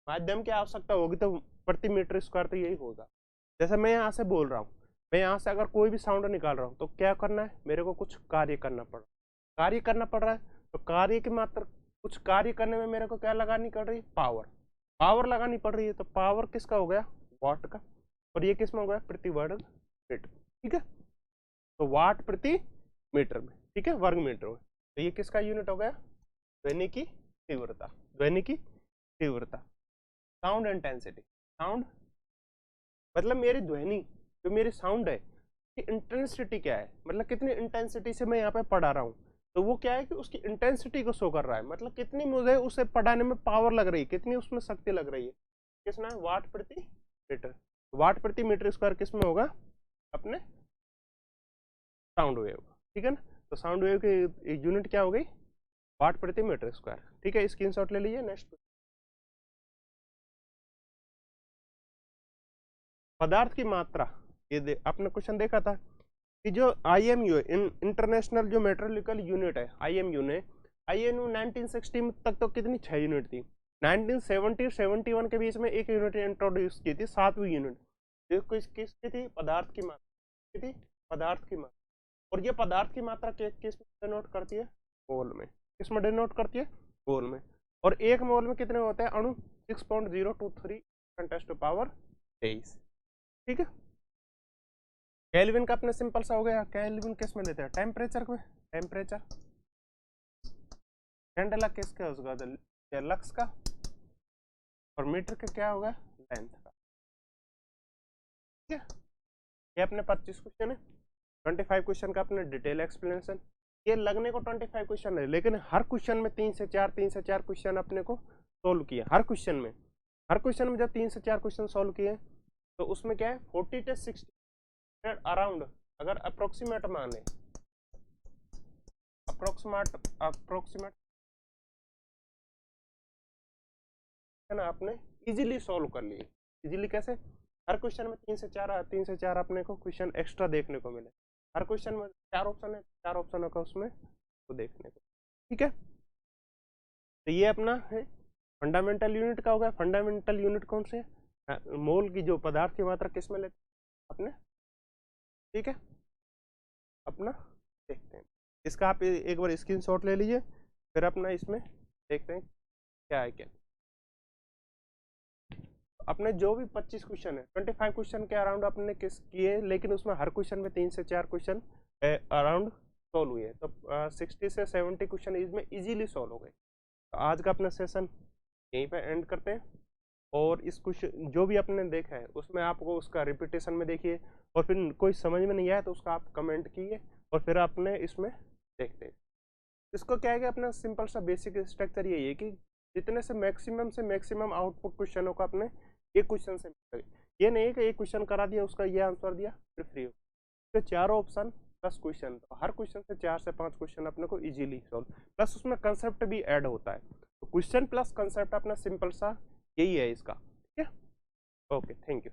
माध्यम की आवश्यकता होगी तो प्रति मीटर स्क्वायर तो यही होगा। जैसे मैं यहाँ से बोल रहा हूँ, मैं यहाँ से अगर कोई भी साउंड निकाल रहा हूँ तो क्या करना है, मेरे को कुछ कार्य करना पड़ रहा, कार्य करना पड़ रहा है, तो कार्य की मात्रा, कुछ कार्य करने में मेरे को क्या लगानी पड़ रही है पावर, पावर लगानी पड़ रही है, तो पावर किसका हो गया वाट का, और ये किस में हो गया प्रति वर्ग मीटर। ठीक है, तो वाट प्रति मीटर में, ठीक है वर्ग मीटर में, तो ये किसका यूनिट हो गया ध्वनि की तीव्रता, ध्वनि की तीव्रता। साउंड इंटेंसिटी, साउंड मतलब मेरी ध्वनि जो मेरी साउंड है कि इंटेंसिटी क्या है, मतलब कितनी इंटेंसिटी से मैं यहाँ पे पढ़ा रहा हूँ, तो वो क्या है कि उसकी इंटेंसिटी को शो कर रहा है, मतलब कितनी मुझे उसे पढ़ाने में पावर लग रही है, कितनी उसमें शक्ति लग रही है, कितना वाट प्रति मीटर। वाट प्रति मीटर स्क्वायर किस में होगा अपने साउंड वेव, ठीक है ना। तो साउंड वेव की यूनिट क्या हो गई वाट प्रति मीटर स्क्वायर। ठीक है, स्क्रीनशॉट ले लीजिए। नेक्स्ट, पदार्थ की मात्रा, ये आपने क्वेश्चन देखा था कि जो IMU इंटरनेशनल जो मेट्रोलॉजिकल यूनिट है, IMU ने 1960 तक तो कितनी 6 यूनिट थी, 1970 71 के बीच में एक यूनिट इंट्रोड्यूस की थी, 7वीं यूनिट किसकी थी पदार्थ की मात्रा, थी पदार्थ की मात्रा। और ये पदार्थ की मात्रा किस में डिनोट करती है मोल में, किस में डिनोट करती है मोल में। और एक मोल में कितने होते हैं अणु 6.023 10 टू पावर 23। ठीक है, केल्विन का अपने सिंपल सा हो गया, केल्विन किस में लेते हैं टेम्परेचर में, टेम्परेचर कैंडला किसका होगा लक्स का, और मीटर का क्या होगा लेंथ का। ठीक है, ये अपने 25 क्वेश्चन है, 25 क्वेश्चन का अपने डिटेल एक्सप्लेनेशन। ये लगने को 25 क्वेश्चन है, लेकिन हर क्वेश्चन में 3 से 4 क्वेश्चन अपने को सोल्व किया, हर क्वेश्चन में हर क्वेश्चन में जब 3 से 4 क्वेश्चन सॉल्व किए तो उसमें क्या है 40 to 60 मिनट अराउंड, अगर अप्रोक्सीमेट माने, अप्रोक्सीमेट है ना, आपने इजीली सॉल्व कर लिए। इजीली कैसे? हर क्वेश्चन में 3 से 4 अपने को क्वेश्चन एक्स्ट्रा देखने को मिले। हर क्वेश्चन में 4 ऑप्शन है, 4 ऑप्शनों का उसमें तो देखने को, ठीक है। तो ये अपना है फंडामेंटल यूनिट का हो गया। फंडामेंटल यूनिट कौन से? मोल की जो पदार्थ की मात्रा किस में लेते अपने, ठीक है। अपना देखते हैं इसका, आप एक बार स्क्रीनशॉट ले लीजिए, फिर अपना इसमें देखते हैं क्या है क्या। अपने जो भी 25 क्वेश्चन है, 25 क्वेश्चन के अराउंड अपने किस किए, लेकिन उसमें हर क्वेश्चन में 3 से 4 क्वेश्चन अराउंड सॉल्व हुए, तो 60 से 70 क्वेश्चन इसमें इजीली सॉल्व हो गए। तो आज का अपना सेशन यहीं पे एंड करते हैं, और इस क्वेश्चन जो भी आपने देखा है उसमें आपको उसका रिपीटेशन में देखिए, और फिर कोई समझ में नहीं आया तो उसका आप कमेंट कीजिए, और फिर आपने इसमें देखते हैं। इसको क्या है कि अपना सिंपल सा बेसिक स्ट्रक्चर यही है कि जितने से मैक्सिमम आउटपुट क्वेश्चनों को अपने एक क्वेश्चन से मिलेगा। ये नहीं है कि एक क्वेश्चन करा दिया, उसका ये आंसर दिया फिर फ्री हो, तो चारों ऑप्शन प्लस क्वेश्चन, तो हर क्वेश्चन से 4 से 5 क्वेश्चन अपने को इजीली सॉल्व, प्लस उसमें कंसेप्ट भी ऐड होता है। तो क्वेश्चन प्लस कंसेप्ट अपना सिंपल सा यही है इसका, ठीक है। Okay, thank you.